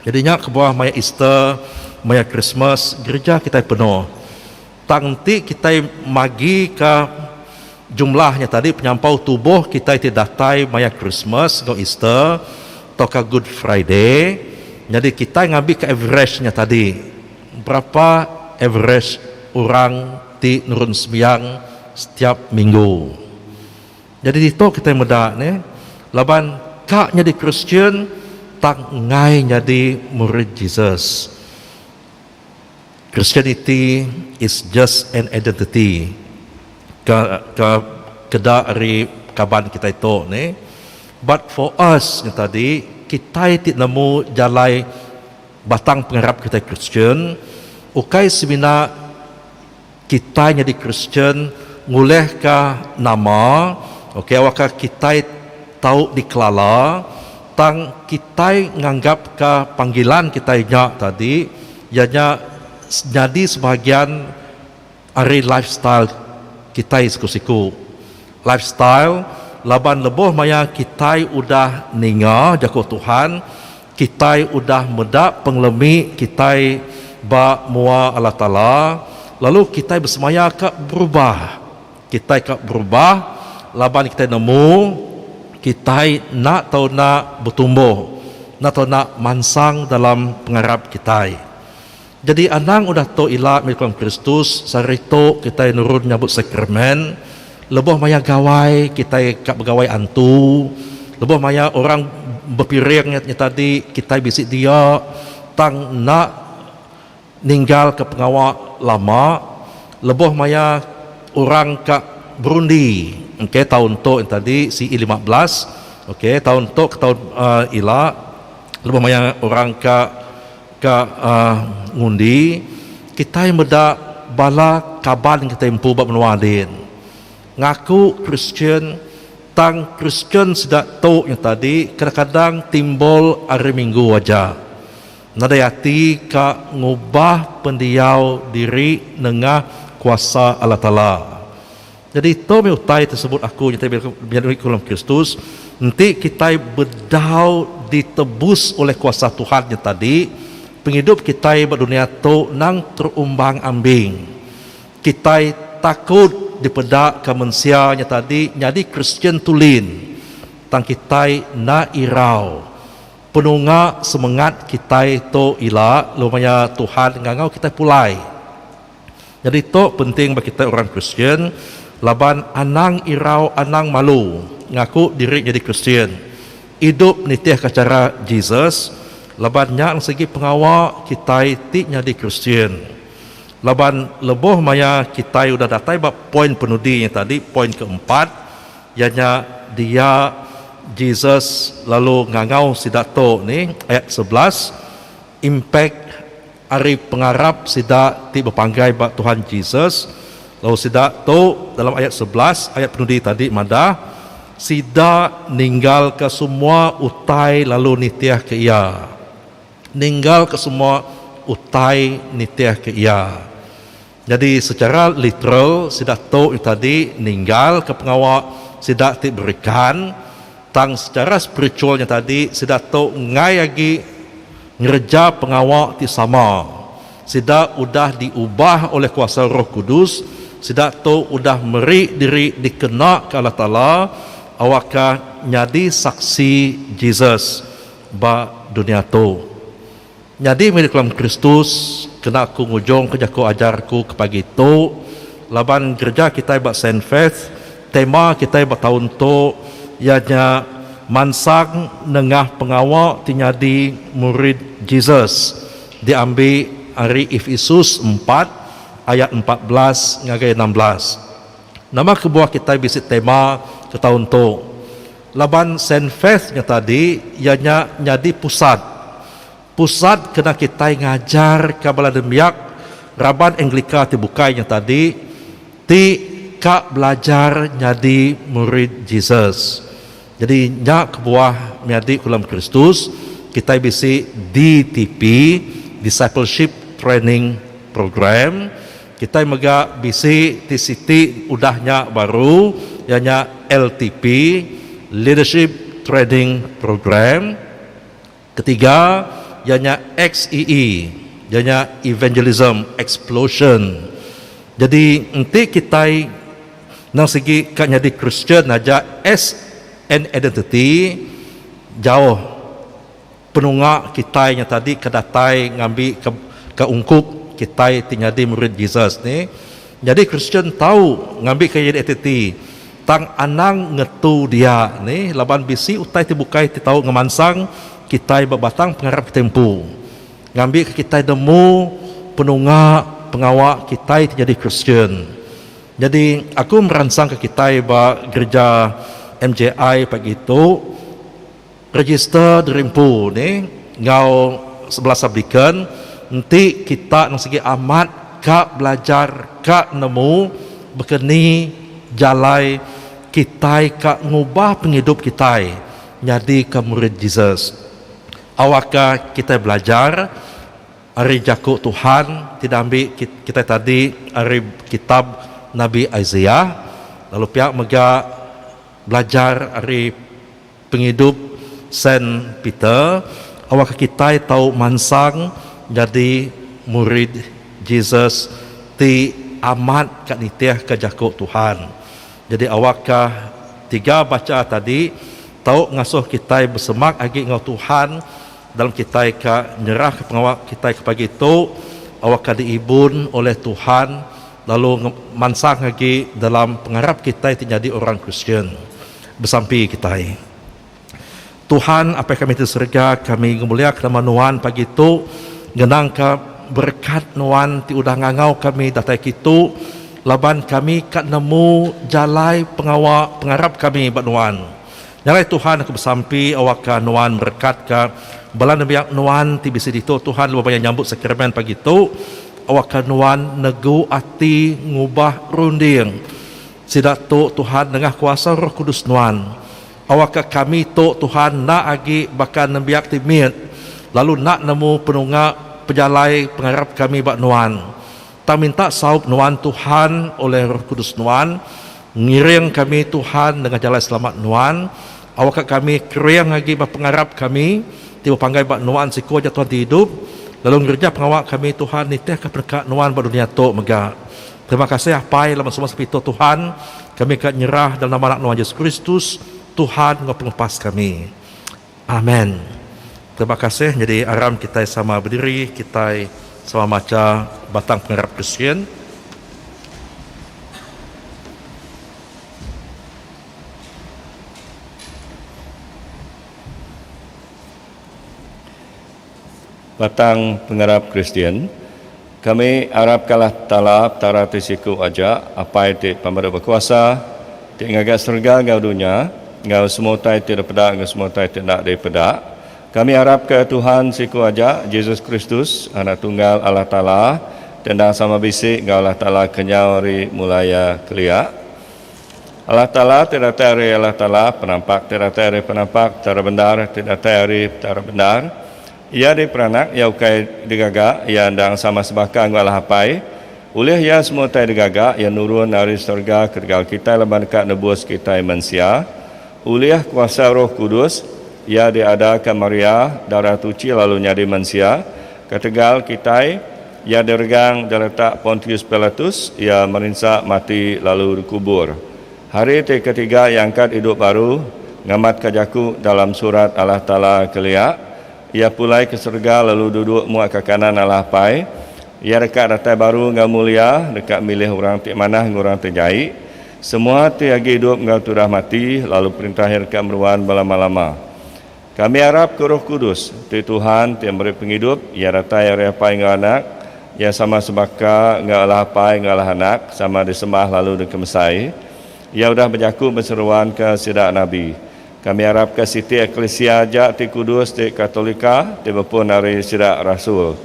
Jadinya ke bawah maya Easter, maya Christmas, gereja kita penuh. Tang nanti kita magi ke jumlahnya tadi penyampau tubuh kita datai maya Christmas ngau Easter atau ke Good Friday. Jadi kita ngambil ke average-nya tadi. Berapa average orang di nurun sembiang setiap minggu. Jadi itu kita muda ni. Laban kak jadi Christian, tak ngai jadi murid Jesus. Christianity is just an identity. Kedak dari kaban kita itu ni. But for us yang tadi, kita tidak nemu jalai batang pengharap kita Kristian. Ukai semina kita jadi Kristian nguleh ka nama, okey awak kita tahu dikelala, tang kita nganggap ka panggilan kita nyak tadi, ianya jadi sebahagian dari lifestyle kita siku-siku. Lifestyle laban leboh maya kita udah ninga jakut Tuhan, kita udah medak penglemi kita ba mua Allah Taala, lalu kita bersemaya ke berubah. Kita ke berubah, laban kita nemu kita nak tahu nak bertumbuh, nak tahu nak mansang dalam pengharap kita. Jadi anang udah tahu ilah milikam Kristus, sarito kita nurun nyabut sakramen. Lebih maya gawai kita kak begawai antu, lebih maya orang berpiringnya tadi kita bisik dia tang nak ninggal ke pengawal lama, lebih maya orang kak berundi. Okey tahun tu yang tadi CI15, okey tahun tu ke tahun ila lebih maya orang kak ngundi, kita yang beda bala kaban kita empu bab menuadin. Ngaku Kristian, tang Kristian sedak tahu yang tadi kadang-kadang timbul hari Minggu aja. Nada hati ka ngubah pendiau diri nengah kuasa Allah Taala. Jadi itu utai tersebut aku yang tadi biar dalam Kristus. Nanti kita bedau ditebus oleh kuasa Tuhan yang tadi. Penghidup kita berdunia tu nang terumbang ambing. Kita takut dipedak ke manusianya tadi jadi Kristian tulin tang kita na irau penunga semangat kita itu ila lumanya Tuhan ngangau kita pulai. Jadi itu penting bagi kita orang Kristian, laban anang irau anang malu ngaku diri jadi Kristian, hidup nitih ke cara Jesus, labannya segi pengawal kita ti jadi Kristian. Laban leboh maya kita sudah datai bab poin penudinya tadi, poin keempat, ianya dia Jesus lalu ngangau sidato ni ayat 11, impact ari pengarap sidak ti berpanggai bab Tuhan Jesus. Lalu sidato dalam ayat 11 ayat penudi tadi madah sida ninggal ke semua utai lalu nitiah ke ia. Ninggal ke semua utai nitiah ke ia. Jadi secara literal sida to tadi ninggal ke pengawak sida diberikan. Tang secara spiritualnya tadi sida to ngai lagi ngerja pengawak ti sama. Sida udah diubah oleh kuasa Roh Kudus. Sida to udah meri diri dikena ke Allah Ta'ala. Awaka nyadi saksi Jesus ba dunia to. Nyadi milik dalam Kristus kena aku ngujung kerja ku ajarku kepagi tu laban gereja kita buat Saint Faith tema kita buat tahun tu ianya mansang nengah pengawal tinyadi murid Jesus diambil hari Efesus 4 ayat 14 ngagai 16 nama kebuah kita bisit tema ke tahun tu laban Saint Faith nya tadi ianya nyadi pusat kena kita ngajar kabala demiak raban Anglika tibukainya tadi ti ka belajar nyadi murid Jesus. Jadi nyak kebuah miadi dalam Kristus kita bisi DTP Discipleship Training Program. Kita mega bisi TCT udahnya baru yanya LTP Leadership Training Program. Ketiga ianya XEE, ianya Evangelism Explosion. Jadi nanti kita nang segi kanya di Christian aja as an identity jauh penunga kita yang tadi kedatai ngambil ke ungkup kita tinyadi murid Jesus ni. Jadi Christian tahu ngambil kaya identity tang anang ngetu dia ni laban bisi utai tibukai ti tahu ngemansang kita berbatang pengarap tempu ngambil kita demu penunga pengawak kita jadi Kristen. Jadi aku merancang ke kita ba gereja MJI pagi itu register derimpu ni ngau 11 ablikan nanti kita nang segi amat kak belajar kak nemu berkeni jalai kita kak ngubah penghidup kita jadi ke murid Jesus. Awakah kita belajar hari jakuk Tuhan tidak ambil kita tadi hari kitab Nabi Isaiah lalu pihak mega belajar hari penghidup Saint Peter. Awakah kita tahu mansang jadi murid Jesus ti amat kat nitiah ke jakuk Tuhan. Jadi awakah tiga baca tadi tahu ngasuh kita bersemak agi ngau Tuhan dalam kita ka nyerah ke pengawak kita ke pagi itu awak diibun oleh Tuhan lalu mansang lagi dalam pengharap kita jadi orang Kristen bersampi kita. Tuhan apa kami di surga kami memuliakan nama Nuan pagi itu genang ka berkat Nuan ti udah ngangau kami datai kitu laban kami kat nemu jalai pengawak pengharap kami bat Nuan. Nyalai Tuhan aku bersampi awak Nuan berkat ka balan biak Nuan ti bisi ditu Tuhan lu banyak nyambut sakramen pagi tu awak Nuan negu ati ngubah runding sidak tu Tuhan dengan kuasa Roh Kudus Nuan awak kami tu Tuhan nak agi bakal nembiak timit lalu nak nemu penunga pejalai pengharap kami bak Nuan tak minta saup Nuan Tuhan oleh Roh Kudus Nuan ngiring kami Tuhan dengan jalan selamat Nuan awak kami keriang lagi bak pengharap kami tiba panggai bak Nuan siku aja Tuhan hidup lalu ngerja pengawak kami Tuhan niteh ke berkat Nuan bak dunia tu mega. Terima kasih apai lama semua seperti itu Tuhan kami akan nyerah dalam nama anak Nuan Yesus Kristus Tuhan ngau pengepas kami. Amin. Terima kasih. Jadi aram kita sama berdiri kita sama maca batang pengharap Kristen. Batang pengharap Kristian, kami harapkanlah talap tara tisiku aja apa itu pemerintah berkuasa di ngagas surga ngau dunia ngau semua tai tidak pada ngau semua tai tidak daripada kami harap ke Tuhan siku aja Yesus Kristus anak tunggal Allah Ta'ala tendang sama bisik ngau Allah Ta'ala kenyau ri mulaya kelia Allah Ta'ala tidak teri Allah Ta'ala, penampak tidak teri penampak, cara benar tidak teri cara benar. Ia diperanak, ia ukai digagak, ia andang sama sebakang Allah hapai. Oleh ia semua tai digagak, ia nurun dari surga ketegal kita leban dekat nebus kita manusia. Oleh kuasa Roh Kudus, ia diadakan Maria darah tuci lalu nyadi manusia. Ketegal kita, ia diregang diletak Pontius Pilatus, ia merinsak mati lalu dikubur. Hari ketiga yang angkat hidup baru, ngamat kajaku dalam surat Allah Ta'ala keliak. Ia pulai ke surga lalu duduk muat ke kanan Allah pai. Ia dekat datai baru ngau mulia, dekat milih orang tik manah orang terjai. Semua tiagi hidup ngau tu dah mati, lalu perintah dekat meruan lama-lama. Kami harap ke Roh Kudus, Tuhan yang beri penghidup, ia datai area pai ngau anak, ia sama sebaka ngau Allah pai ngau Allah anak, sama disembah lalu dikemesai. Ia sudah berjaku berseruan ke sidak Nabi. Kami harap ke Siti Eklesia ajak ti Kudus, ti Katolika, ti berpun hari sidak Rasul.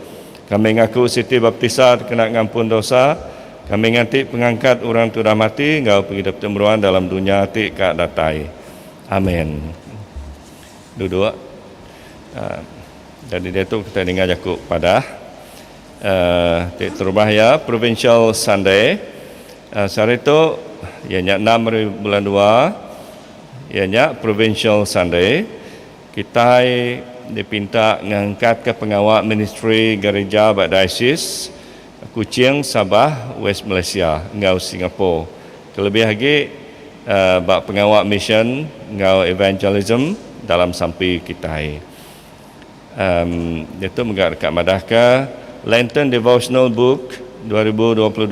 Kami ngaku Siti Baptisa kena ngampun dosa. Kami nganti pengangkat orang tu dah mati, ngau penghidup temruan dalam dunia ti kak datai. Amin. Duduk. Jadi dia tu kita dengar jakuk pada ti Terbahaya Provincial Sunday. Sehari tu ianya 6 bulan 2. Ianya Provincial Sunday. Kita dipinta mengangkat ke pengawal ministry gereja Baptist Kuching, Sabah, West Malaysia, ngau Singapura. Terlebih lagi bak pengawal mission ngau evangelism dalam sampai kita. Itu megak dekat madah ke Lenten Devotional Book 2022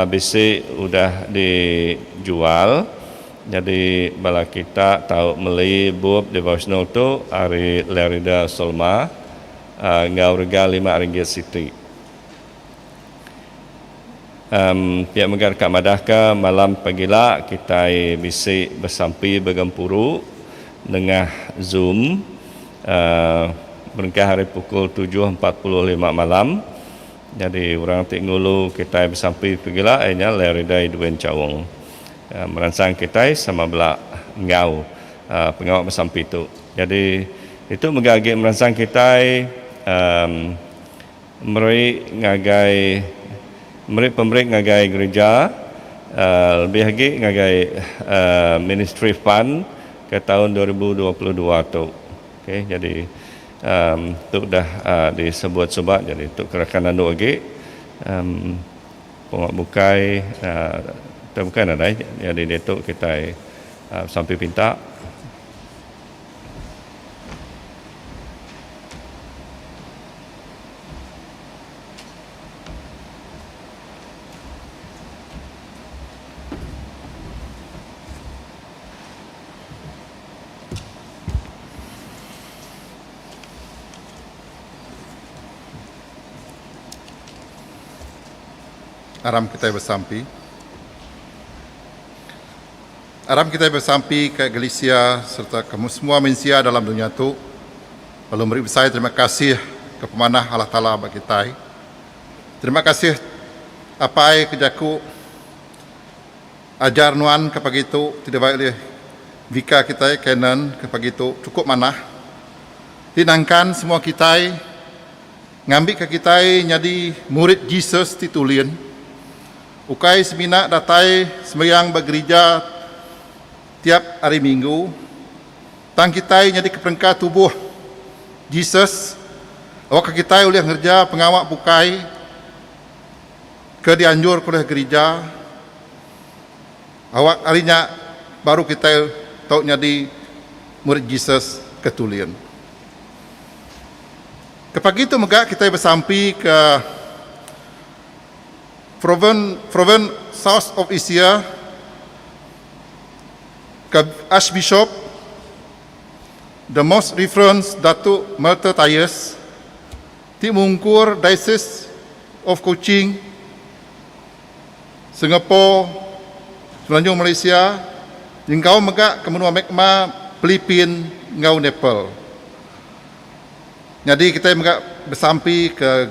bisik sudah dijual. Jadi bala kita tahu beli buku devotional tu hari Lerida Solma ngau rega RM5 Siti. Pihak megar kat Madahka malam pagila kita bisik bersampai bergempuru dengan Zoom berengkah hari pukul 7.45 malam. Jadi orang tik ngulu kita bersampai pagila akhirnya Lerida Duen Cawong. Merangsang kita sama belak ngau pengawal bersampai itu. Jadi itu megagi merangsang kita meri pemberi ngagai gereja lebih lagi ngagai ministry fund ke tahun 2022 tu. Okey, jadi tu dah disebut-sebut, jadi tu kerakanan dua lagi bukai bukan ada, jadi dia tu kita sampai pinta. Aram kita bersampi. Aram kita bersampi ke Galesia serta kamu semua manusia dalam dunia itu. Lalu beri saya terima kasih ke pemanah Allah Ta'ala bagi kita. Terima kasih apa yang kejaku ajar nuan ke pagi itu tidak baik oleh vika kita Canon ke pagi itu cukup manah. Tinangkan semua kita ngambil ke kita jadi murid Jesus titulian. Ukai semina datai sembahyang bergereja tiap hari Minggu. Tang kita jadi keperangkat tubuh Jesus. Awak kita oleh kerja pengawak bukai ke dianjur oleh gereja. Awak harinya baru kita tahu jadi murid Jesus ketulian. Ke pagi itu megak kita bersampi ke Province South of Asia ke Archbishop the most reference Datuk Melter Tyers di mungkur Diocese of Kuching, Singapura, Semenanjung Malaysia, engkau megak ke menua Mekma, Filipin, ngau Nepal. Jadi kita megak bersampi ke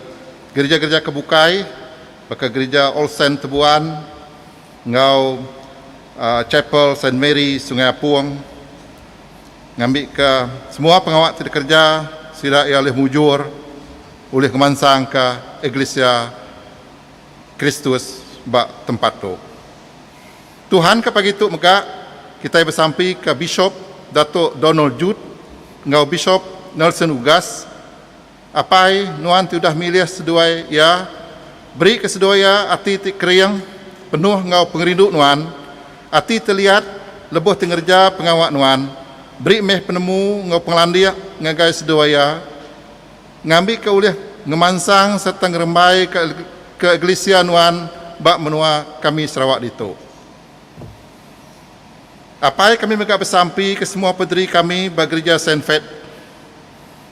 gereja-gereja kebukai, ke gereja All Saint Tebuan, ngau Chapel St. Mary Sungai Apuang, ngambil ke semua pengawal tidak kerja sida ia oleh mujur oleh kemansang ke Iglesia Kristus bak tempat tu. Tuhan ke pagi tu maka kita bersampi ke Bishop Datuk Donald Jude, ngau Bishop Nelson Ugas, apai nuan sudah milih seduai ya, beri keseduaya ati ti kriang penuh ngau pengerindu nuan, ati terlihat lebuh tengerja pengawak nuan, beri meh penemu ngau penglandia ngagai seduaya, ngambil ke ulih ngemansang serta ngerembai ke Iglesia nuan bak menua kami Sarawak dito. Apai kami megak bersampi ke semua pederi kami bagi gereja St. Fed,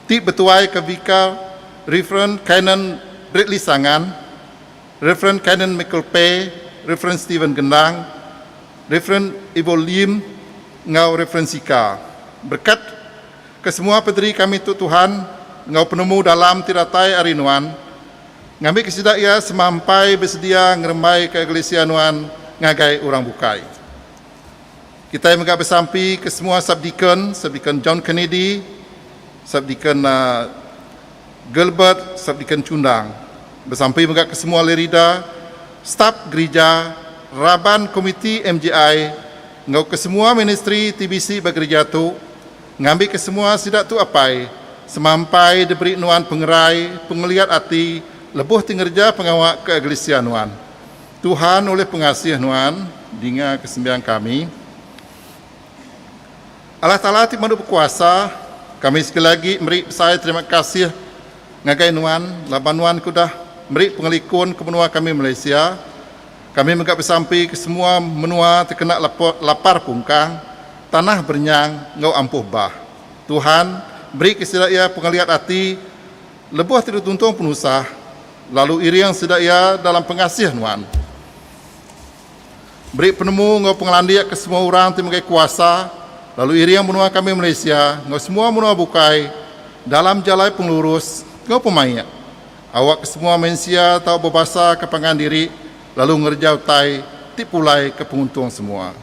ti betuai ke Vikar Reverend Canon Bradley Sangan, Reverend Canon Michael Pei, Reverend Stephen Gendang, Reverend Ivo Lim, ngau Reverend Sika. Berkat ke semua pederi kami tu Tuhan, ngau penemu dalam tiratai arinuan, ngambil kesidak ia semampai bersedia ngerembai ke Iglesia nuan ngagai orang bukai. Kita yang megak bersampi ke semua Subdeacon John Kennedy, Subdeacon Gilbert, Subdeacon Cundang. Bersampai megak ke semua lerida, staf gereja, raban komiti MJI, ngau ke semua ministry TBC bagi gereja tu, ngambil ke semua sidak tu apai, semampai diberi nuan pengerai, pengeliat hati, lebuh tingerja pengawak ke Iglesia nuan. Tuhan oleh pengasih nuan, dinga kesembilan kami, Allah Ta'ala ti mandu berkuasa, kami sekali lagi beri saya terima kasih ngagai nuan, laban nuan kudah beri pengelikun ke benua kami Malaysia. Kami megak bersampi ke semua menua terkena lapar pungkang, tanah bernyang, ngau ampuh bah. Tuhan beri kesedaya pengeliat hati, lebuh tidak tuntung penusah, lalu iriang sedaya dalam pengasih nuan. Beri penemu ngau pengelandiak ke semua orang ti megai kuasa, lalu iriang menua kami Malaysia, ngau semua menua bukai, dalam jalai penglurus, ngau pemayak. Awak ke semua manusia tahu berbahasa kepangan diri, lalu ngerjau tai, tipulai ke penguntung semua.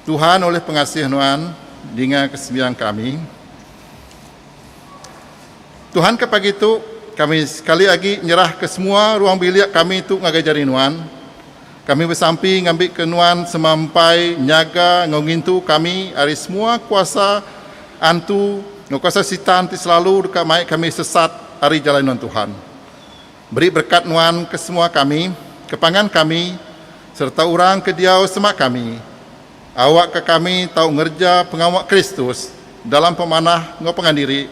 Tuhan oleh pengasih nuan, dengan kesembilan kami. Tuhan ke pagi itu, kami sekali lagi nyerah ke semua ruang bilik kami itu ngagai jari nuan. Kami bersampi ngambil kenuan semampai nyaga ngongintu kami hari semua kuasa antu kuasa sitan ti selalu dekat mai kami sesat hari jalanan Tuhan. Beri berkat nuan ke semua kami, kepangan kami serta orang ke diau semak kami. Awak ke kami tahu ngerja pengawak Kristus dalam pemanah ngopangan diri.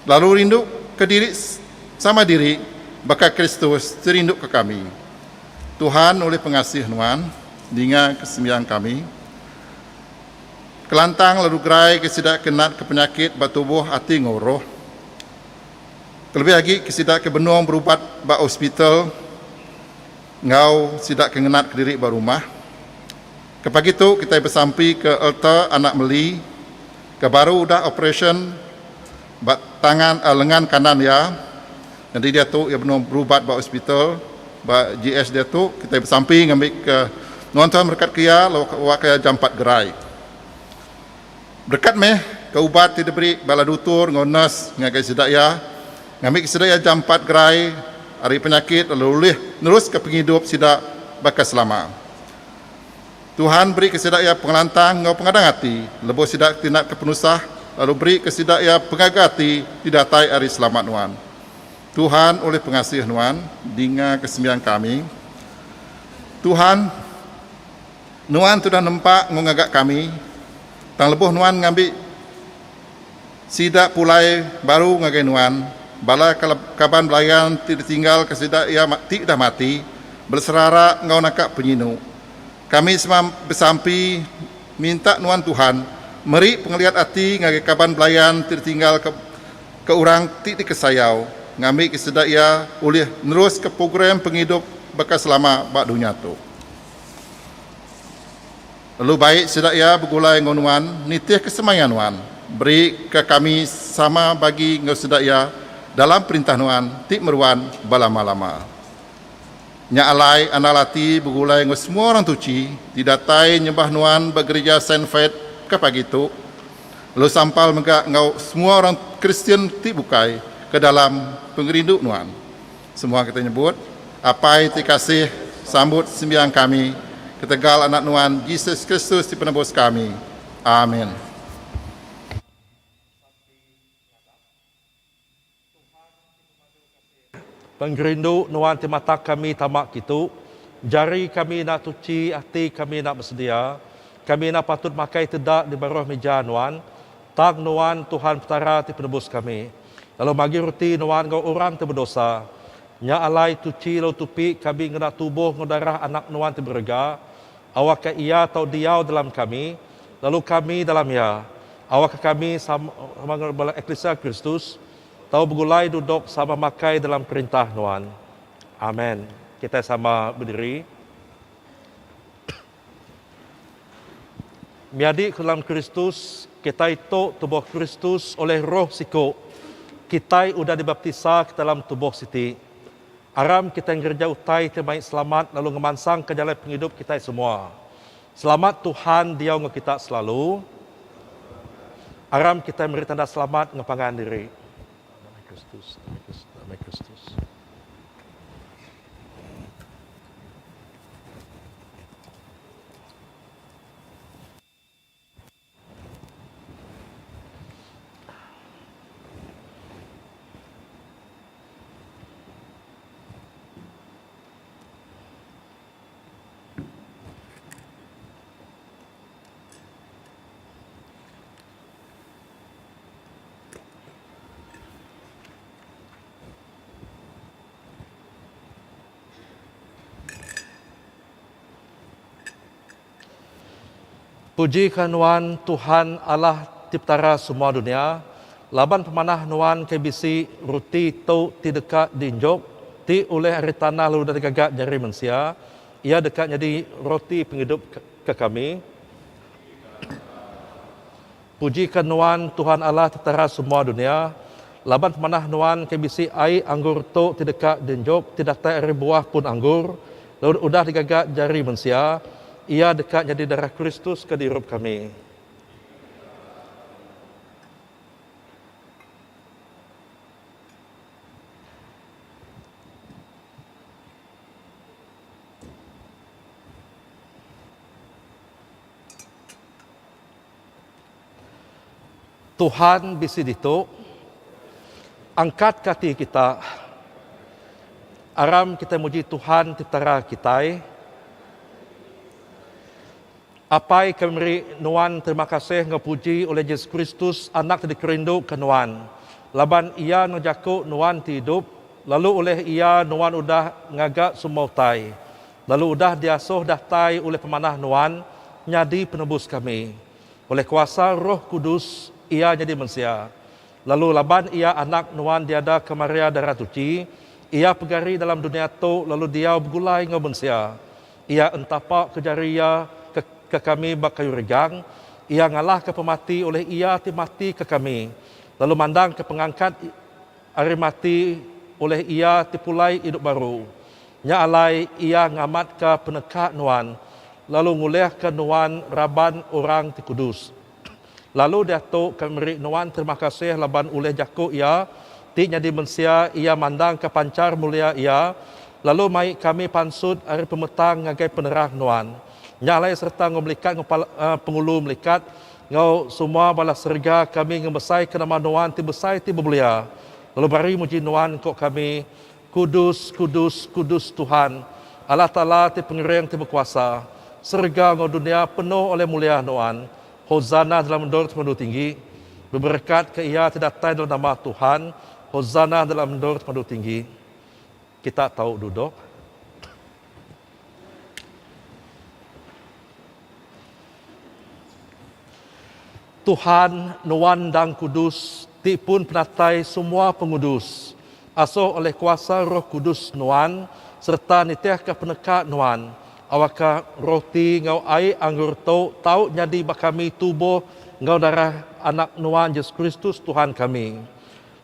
Lalu rindu ke diri sama diri bakal Kristus terindu ke kami. Tuhan oleh pengasih nuan, dengan kesembilan kami, kelantang lalu gerai kesidak kenat ke penyakit batubuh hati ngoroh, terlebih lagi kesidak ke benuang berubat bak hospital, ngau sidak kenat ke diri bak rumah. Kepagi itu kita bersampi ke altar anak meli, ke baru udah operation bak tangan lengan kanan ya, jadi dia tu ia benuang berubat bak hospital. Ba GS dia tu kita bersampi ngambil ke nuan-tuan berkat kia lawak kaya jam 4 gerai. Berkat meh ke ubat tidak beri bala dutur ngonas ngagai sedaya ngambil ke sedaya jam 4 gerai hari penyakit lalu ulih terus ke penghidup sidak bakas selama. Tuhan beri ke sedaya pengelantang ngau pengadang hati lebuh sidak tindak ke penusah lalu beri ke sedaya pengagati didatai hari selamat nuan. Tuhan oleh pengasih nuan, dengan kesembilan kami. Tuhan, nuan sudah nampak ngagak kami, tang lebuh nuan ngambil sidak pulai baru ngagai nuan, bala kaban belayan tidak tinggal ke sidak ia tidak mati, berserara ngau nakak penyinu. Kami semua bersampi minta nuan Tuhan, meri pengeliat hati ngagai kaban belayan tidak tinggal ke orang tidak kesayau. Ngambil kesedaya oleh nerus ke program penghidup bekas selama bak dunia tu. Lalu baik sedaya bergulai ngonuan, nitih kesemayan nuan, beri ke kami sama bagi ngau sedaya dalam perintah nuan, tik meruan balama-lama. Nya alai analati begulai ngau semua orang tuci didatai nyembah nuan bergereja Saint Faith ke pagi tu. Lalu sampal megak ngau semua orang Kristian ti bukai ke dalam pengerinduk nuan. Semua kita nyebut apai ti kasih sambut sembiang kami ketegal anak nuan Yesus Kristus di penebus kami. Amin. Penggerindu nuan ti mata kami tamak kitu, jari kami nak tuci, hati kami nak bersedia, kami nak patut makai tedak di bawah meja nuan, tang nuan Tuhan petara ti penebus kami. Lalu bagi roti nuan kau orang ti berdosa, nya alai tuci lo tupi kami ngena tubuh ngedarah anak nuan ti berega, awak ke ia tau diau dalam kami, lalu kami dalam ia, awak ke kami sama Eklesia Kristus, tahu bergulai duduk sama makai dalam perintah nuan. Amin. Kita sama berdiri. Miadik dalam Kristus, kita itu tubuh Kristus oleh roh siku. Kita sudah dibaptisa ke dalam tubuh siti. Aram kita yang gerja utai terbaik selamat lalu ngemansang ke jalan penghidup kita semua. Selamat Tuhan dia dengan kita selalu. Aram kita beri tanda selamat ngepangan diri. Kristus, damai Kristus. Pujikan nuan Tuhan Allah Tiptara semua dunia. Laban pemanah nuan kebisi ruti tau ti dekat dinjok ti oleh hari tanah lalu dari gagak jari manusia. Ia dekat jadi roti penghidup ke kami. Pujikan nuan Tuhan Allah Tiptara semua dunia. Laban pemanah nuan kebisi ai anggur tau ti dekat dinjok ti datai hari buah pun anggur lalu udah digagak jari manusia. Ia dekat jadi darah Kristus ke hidup kami. Tuhan bisi ditu, angkat kati kita, aram kita muji Tuhan Tiptara kita. Apai kami nuan terima kasih ngapuji oleh Yesus Kristus anak tadi kerindu ke nuan. Laban ia ngajaku nuan hidup, lalu oleh ia nuan udah ngagak semua tai. Lalu udah diasuh dah tai oleh pemanah nuan nyadi penebus kami. Oleh kuasa Roh Kudus ia jadi manusia. Lalu laban ia anak nuan diada ke Maria darah tuci, ia pegari dalam dunia tu lalu dia bergulai ngau manusia. Ia entapak kejaria ke kami bakayu regang, ia ngalah ke pemati oleh ia ti mati ke kami. Lalu mandang ke pengangkat hari mati oleh ia ti pulai hidup baru. Nya alai ia ngamat ke penekak nuan, lalu ngulih ke nuan raban orang ti kudus. Lalu dia tu kami nuan terima kasih laban oleh jaku ia, ti jadi mensia ia mandang ke pancar mulia ia, lalu mai kami pansut hari pemetang ngagai penerah nuan. Nyalai serta ngau melikat pengulu melikat ngau semua balas serga kami ngebesai ke nama nuan ti besai ti bemulia. Lalu bari muji nuan kok kami kudus kudus kudus Tuhan Allah Taala ti pengiring ti berkuasa. Serga ngau dunia penuh oleh mulia nuan. Hozana dalam mendor tempat tinggi. Berberkat ke ia tidak datai dalam nama Tuhan. Hozana dalam mendor tempat tinggi. Kita tahu duduk. Tuhan nuan dan kudus ti pun penatai semua pengudus. Asuh oleh kuasa Roh Kudus nuan serta nitiah ke penekak nuan. Awaka roti ngau ai anggur tau jadi bakami tubuh ngau darah anak nuan Yesus Kristus Tuhan kami.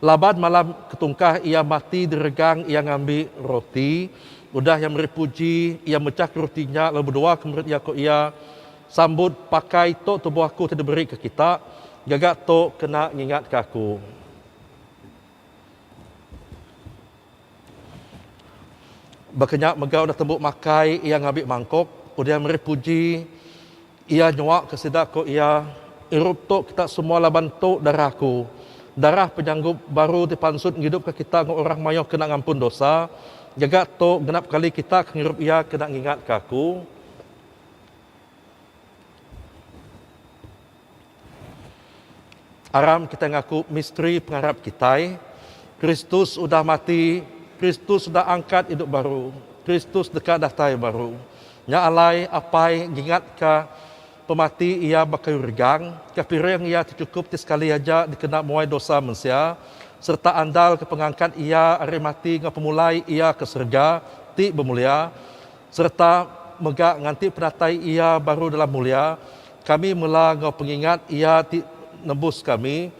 Laban malam ketungkah ia mati diregang ia ngambil roti Udah yang memberi puji, ia mecah rotinya, lalu berdoa ke murid ia ko ia sambut pakai tok tubuh aku tidak beri ke kita, gagak tok kena ngingat ke aku. Berkenyak megau dah tembuk makai, ia ngambil mangkok, udah memberi puji, ia nyuak ke sidak ko ia, irup tok kita semua laban tok darahku. Darah penyanggup baru dipansut hidup ke kita orang mayo kena ngampun dosa. Jaga to genap kali kita ngirup ia kena ngingat ke aku. Aram kita ngaku misteri pengharap kita. Kristus sudah mati, Kristus sudah angkat hidup baru. Kristus dekat datai baru. Nya alai apai ngingat ke pemati ia bakai regang, kapireng ia cukup sekali aja dikena muai dosa manusia. Serta andal ke pengangkat ia hari mati ngapemulai ia ke surga ti bermulia serta megak nganti penatai ia baru dalam mulia kami mula ngau pengingat ia ti nembus kami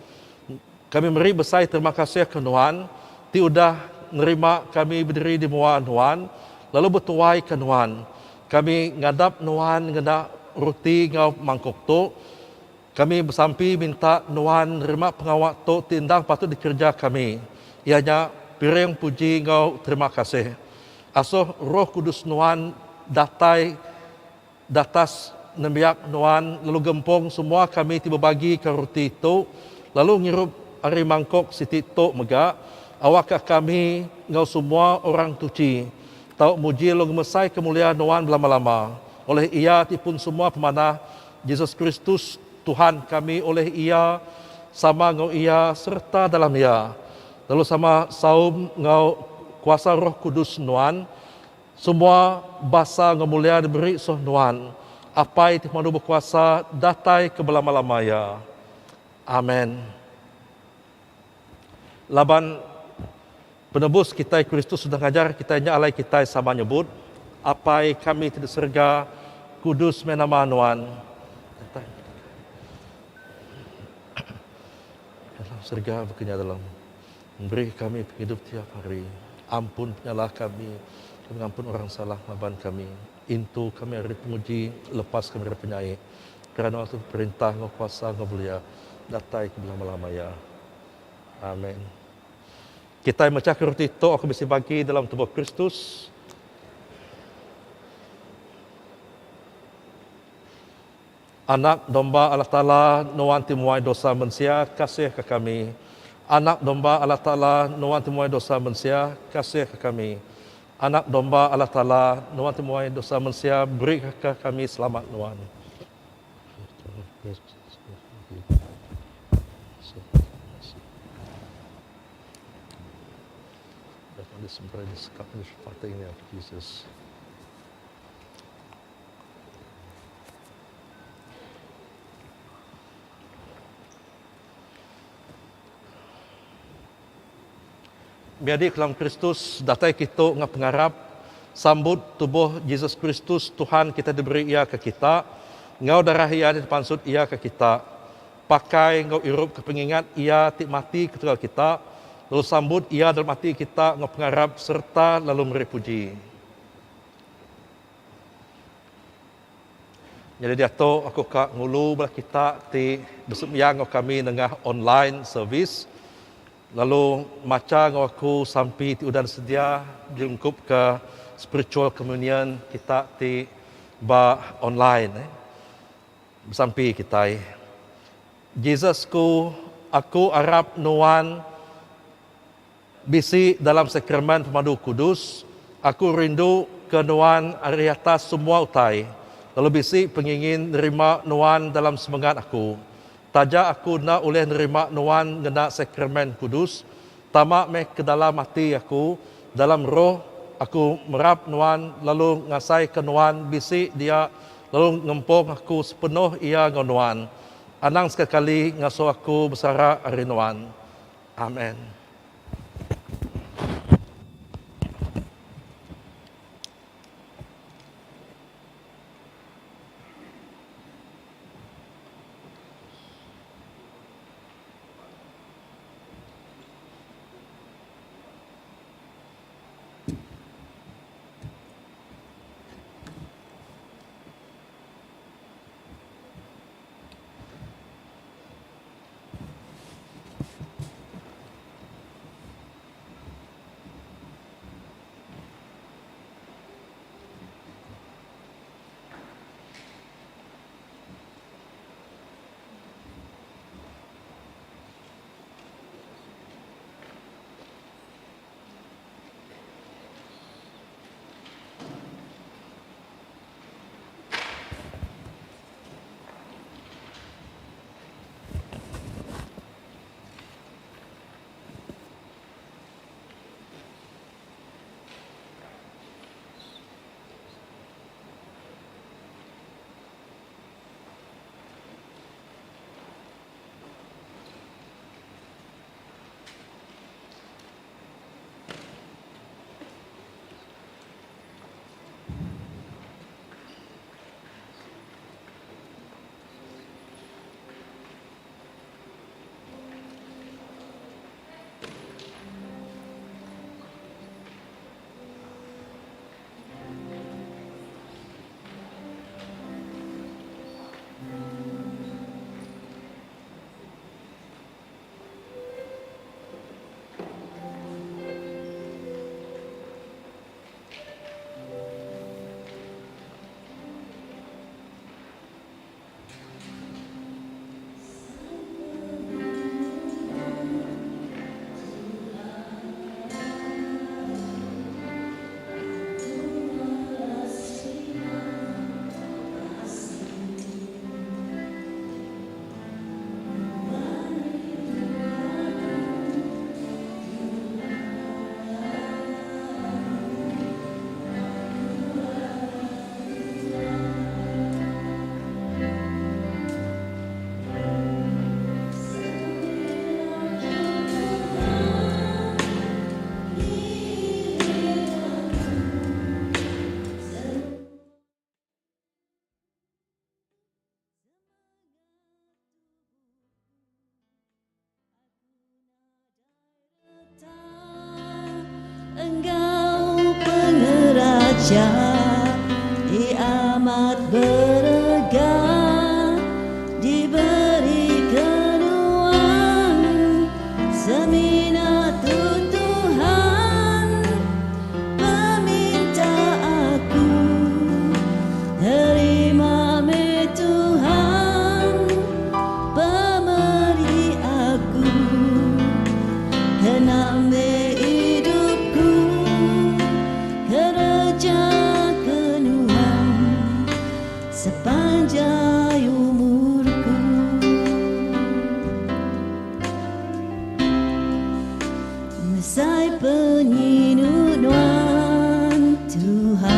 beri besar terima kasih ke Tuhan ti udah nerima kami berdiri di muaan Tuhan lalu bertuai ke Tuhan kami ngadap Tuhan ngadap roti ngau mangkok tu kami bersampi minta Nuan nerima pengawak tu tindang patut dikerja kami. Ianya piring puji engkau terima kasih. Asuh Roh Kudus Nuan datai datas nembiak Nuan lalu gempong semua kami tiba bagi ke roti itu lalu ngirup hari mangkok siti tu mega awak kami engkau semua orang tuci. Tau muji lo gemesai kemuliaan Nuan berlama-lama. Oleh ia tipun semua pemanah Yesus Kristus Tuhan kami oleh ia, sama ngau ia serta dalam ia. Lalu sama saum ngau kuasa Roh Kudus Nuan, semua basa ngau mulia diberi soh Nuan. Apai ti madu berkuasa datai ke belama-lamaya. Amin. Laban penebus kita Kristus sudah ngajar kita nya alai kita sama nyebut, apai kami tidak serga kudus menama Nuan. Serga bekerja dalam memberi kami hidup tiap hari. Ampun penyalah kami ampun orang salah laban kami. Intu kami hari penguji, lepas kami dari penyai. Kerana waktu perintah ngau kuasa ngau mulia datai ke belama-lamaya. Amin. Kita yang macam roti itu aku bisa bagi dalam tubuh Kristus. Anak domba Allah Ta'ala nuan timuai dosa manusia, kasih ke kami. Anak domba Allah Ta'ala nuan timuai dosa manusia, kasih ke kami. Anak domba Allah Ta'ala nuan timuai dosa manusia, beri ke kami selamat nuan. Disembrai disekap di sepatu ini of Jesus. Biadi dalam Kristus datai kita ngap pengarap sambut tubuh Yesus Kristus Tuhan kita diberi ia ke kita ngau darah ia dipansut ia ke kita pakai ngau irup ke pengingat ia ti mati ketika kita lalu sambut ia dalam hati kita ngau pengarap serta lalu memberi puji. Jadi dia tahu aku kak ngulu belah kita ti bersembiang ngau kami dengan online service. Lalu macam aku sampai ti udan sedia jungkup ke spiritual communion kita ti ba online sampai kita. Jesus ku aku arab nuan bisi dalam sakramen pemadu kudus, aku rindu ke nuan hari atas semua utai. Lalu bisi pengingin nerima nuan dalam semangat aku. Taja aku nak oleh nerima nuan ngena sakramen kudus, tamak meh ke dalam hati aku, dalam roh aku merap nuan, lalu ngasai ke nuan, bisi dia, lalu ngempong aku sepenuh ia ngan nuan. Anang sekali ngasuh aku bersara hari nuan. Amin. raja, amat berega, diberi kenuan, seminat Tuhan, meminta aku, terima me Tuhan, pemberi aku, kena me hidupku, kerja kenuan, sepanjang umurku. Mesai penyinuan Tuhan,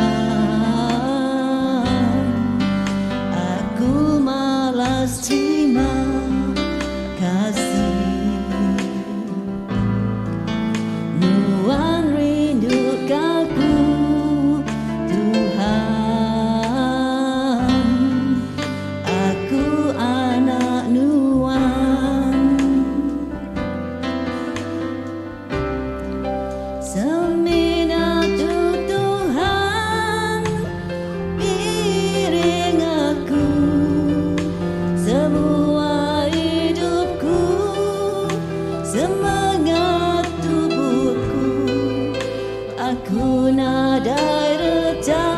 aku malas terima kasih. Nuan rindu aku Tuhan, aku anak Nuan, seminat Tuhan, piring aku, semua hidupku, semangat tubuhku, aku nadai reta,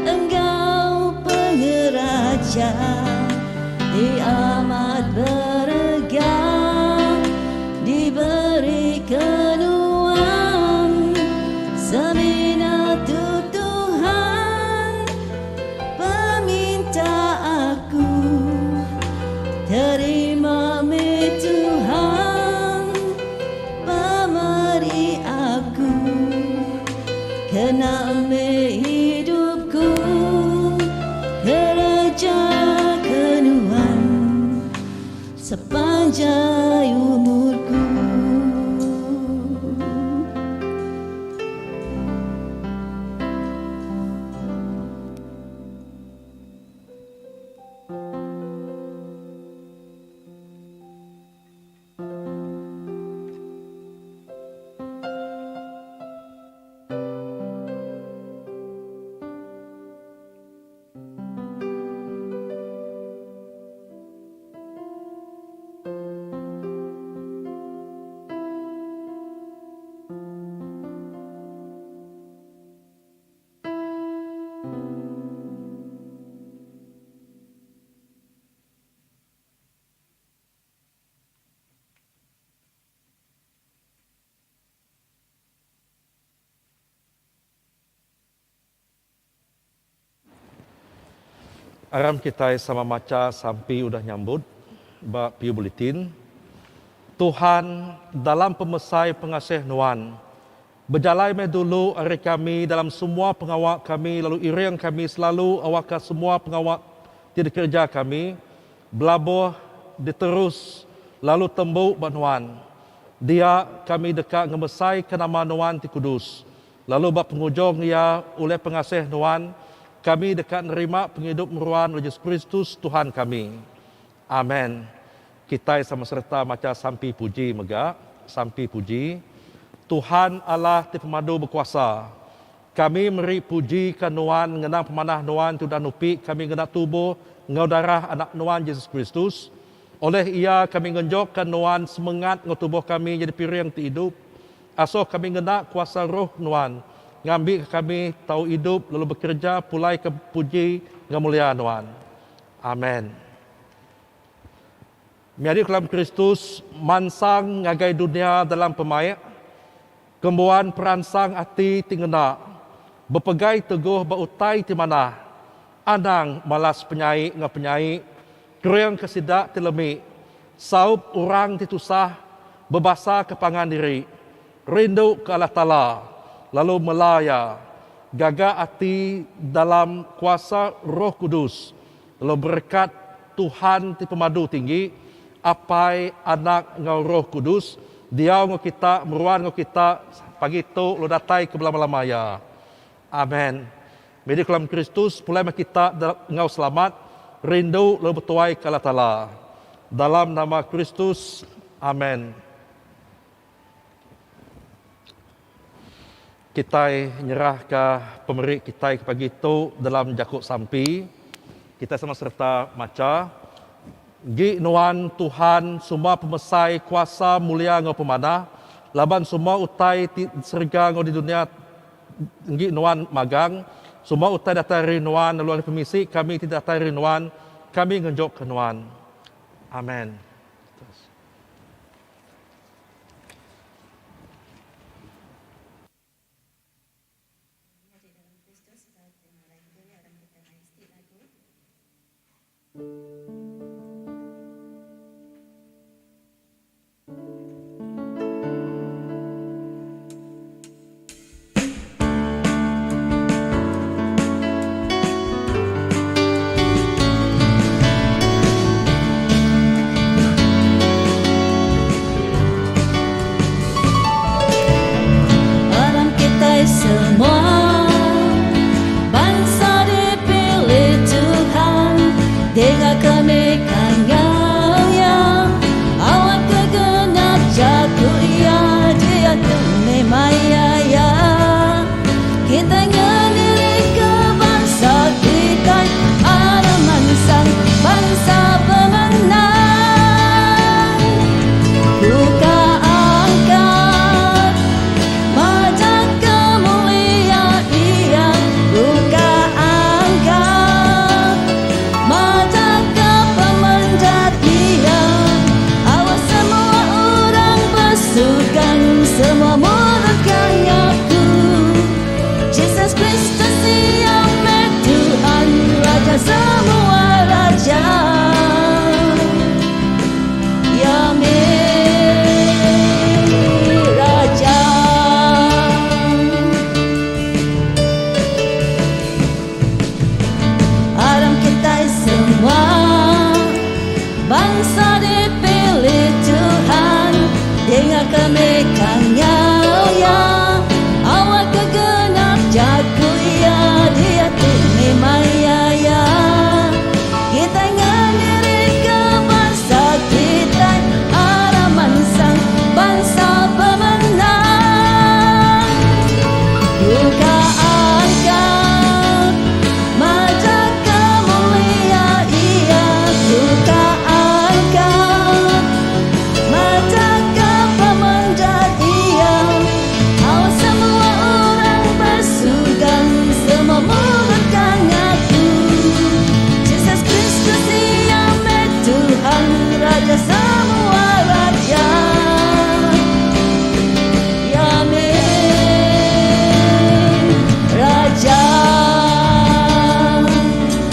engkau pengeraja, amat berega, diberi kenuan, seminat Tuhan, peminta aku, terima me Tuhan, pemberi aku, kena me hidupku, kerja kenuan, sepanjang umurku. Aram kita sama maca sampai udah nyambut ba piu bulletin. Tuhan dalam pemesai pengasih Nuan, berjalai me dulu hari kami dalam semua pengawak kami, lalu iring kami selalu awak semua pengawak tidak kerja kami, belabuh diterus lalu tembuk banuan. Dia kami dekat ngemesai ke nama Nuan ti Kudus. Lalu bab pengujung ia oleh pengasih Nuan, kami dekat nerima penghidup meruan Yesus Kristus Tuhan kami. Amin. Kita sama serta maca sampai puji mega, sampai puji. Tuhan Allah ti pemadu berkuasa. Kami meri puji ke Nuan, ngenang pemanah Nuan tu dan nupi, kami ngena tubuh, ngau darah anak Nuan Yesus Kristus. Oleh ia kami ngenjok ke Nuan semangat ngau tubuh kami jadi piring ti hidup. Aso kami ngena kuasa roh Nuan. Ngambil kami tahu hidup lalu bekerja pulai ke puji ngamulia Nuan. Amin. Miari dalam Kristus mansang ngagai dunia dalam pemayak, kembuan peransang hati tingena, berpegai teguh bautai ti mana, anang malas penyai ngapenyai, kering kesidak tilemi, saup orang titusah, berbasa kepangan diri, rindu ke Allah Ta'ala, lalu melaya, gagah hati dalam kuasa Roh Kudus, lalu berkat Tuhan ti pemadu tinggi, apai anak ngau Roh Kudus, dia ngau kita, meruan ngau kita, pagi tu lo datai ke belah malamaya. Amin. Medi dalam Kristus, pulai kita ngau selamat, rindu lo bertuai ke Allah Ta'ala. Dalam nama Kristus, amin. kita nyerah ke pemerik kita pagi itu dalam jakuk sampi. Kita sama serta maca. Gi nuan Tuhan semua pemesai kuasa mulia ngau pemanah. Laban semua utai serga ngau di dunia. Gi nuan magang. Semua utai datang rinuan lalu permisi. Kami tidak datang rinuan. Kami ngenjok ke nuan. Amin. Orang kita semua bangsa dipilih Tuhan dengan kebaikannya yang awak kegenap jatuh ya dia tunai maya ya kita ngediri ke bangsa kita ada mansang bangsa pemenang buka angkat mata kemuliaan ia buka angkat mata ke pemanjat ia awas semua orang bersukan semua murahkan aku Jesus Kristus yang Tuhan Raja semua raja Raja orang kita semua bangsa dipilih Tuhan dengan kebaikannya ya awak kegenap jago ya dia tunai maya ya kita ngediri ke bangsa kita arah mansang bangsa pemenang buka angkat mata kemuliaan ia buka angkat mata ke pemanjat ia awas semua orang bersukan semua murahkan aku Jesus Kristus yang Tuhan Raja semua raja Yamin Raja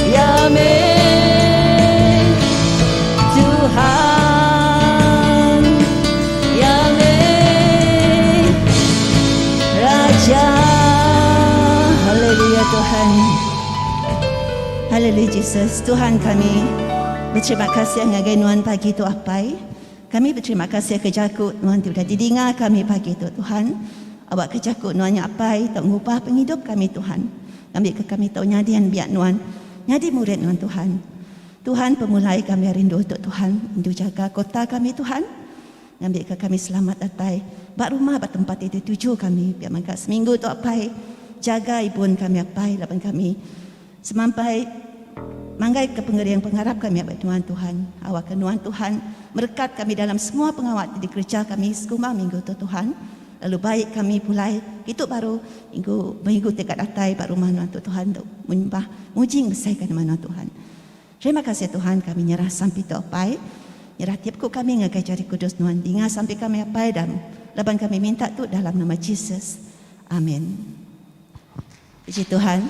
Yamin Tuhan Yamin Raja. Haleluya Tuhan. Haleluya Jesus. Tuhan kami berterima kasih ngagai nuan pagi tu apai. Kami berterima kasih ke jakut nuan tu dah didengar kami pagi tu Tuhan. Awak ke jakut nuan yang apai tak mengubah penghidup kami Tuhan. Ambil ke kami tahu nyadian biak nuan. Nyadi murid nuan Tuhan. Tuhan pemulai kami rindu untuk Tuhan. Rindu jaga kota kami Tuhan. Ambil ke kami selamat datai. Bak rumah bak tempat itu tuju kami. Biar mangkat seminggu tu apai. Jaga ibun kami apai. Lapan kami semampai manggai ke pengharap kami abad Tuhan Tuhan. Awak ke Tuhan Tuhan merekat kami dalam semua pengawat di kerja kami sekumbang minggu tu Tuhan. Lalu baik kami pulai itu baru minggu tegak datai baru rumah Tuhan untuk menyembah muji besarkan nama Tuhan. Terima kasih Tuhan kami nyerah sampai tu apai. Nyerah tiapku kami ngagai jari kudus Tuhan dengar sampai kami apai dan laban kami minta tu dalam nama Jesus. Amin. Puji Tuhan.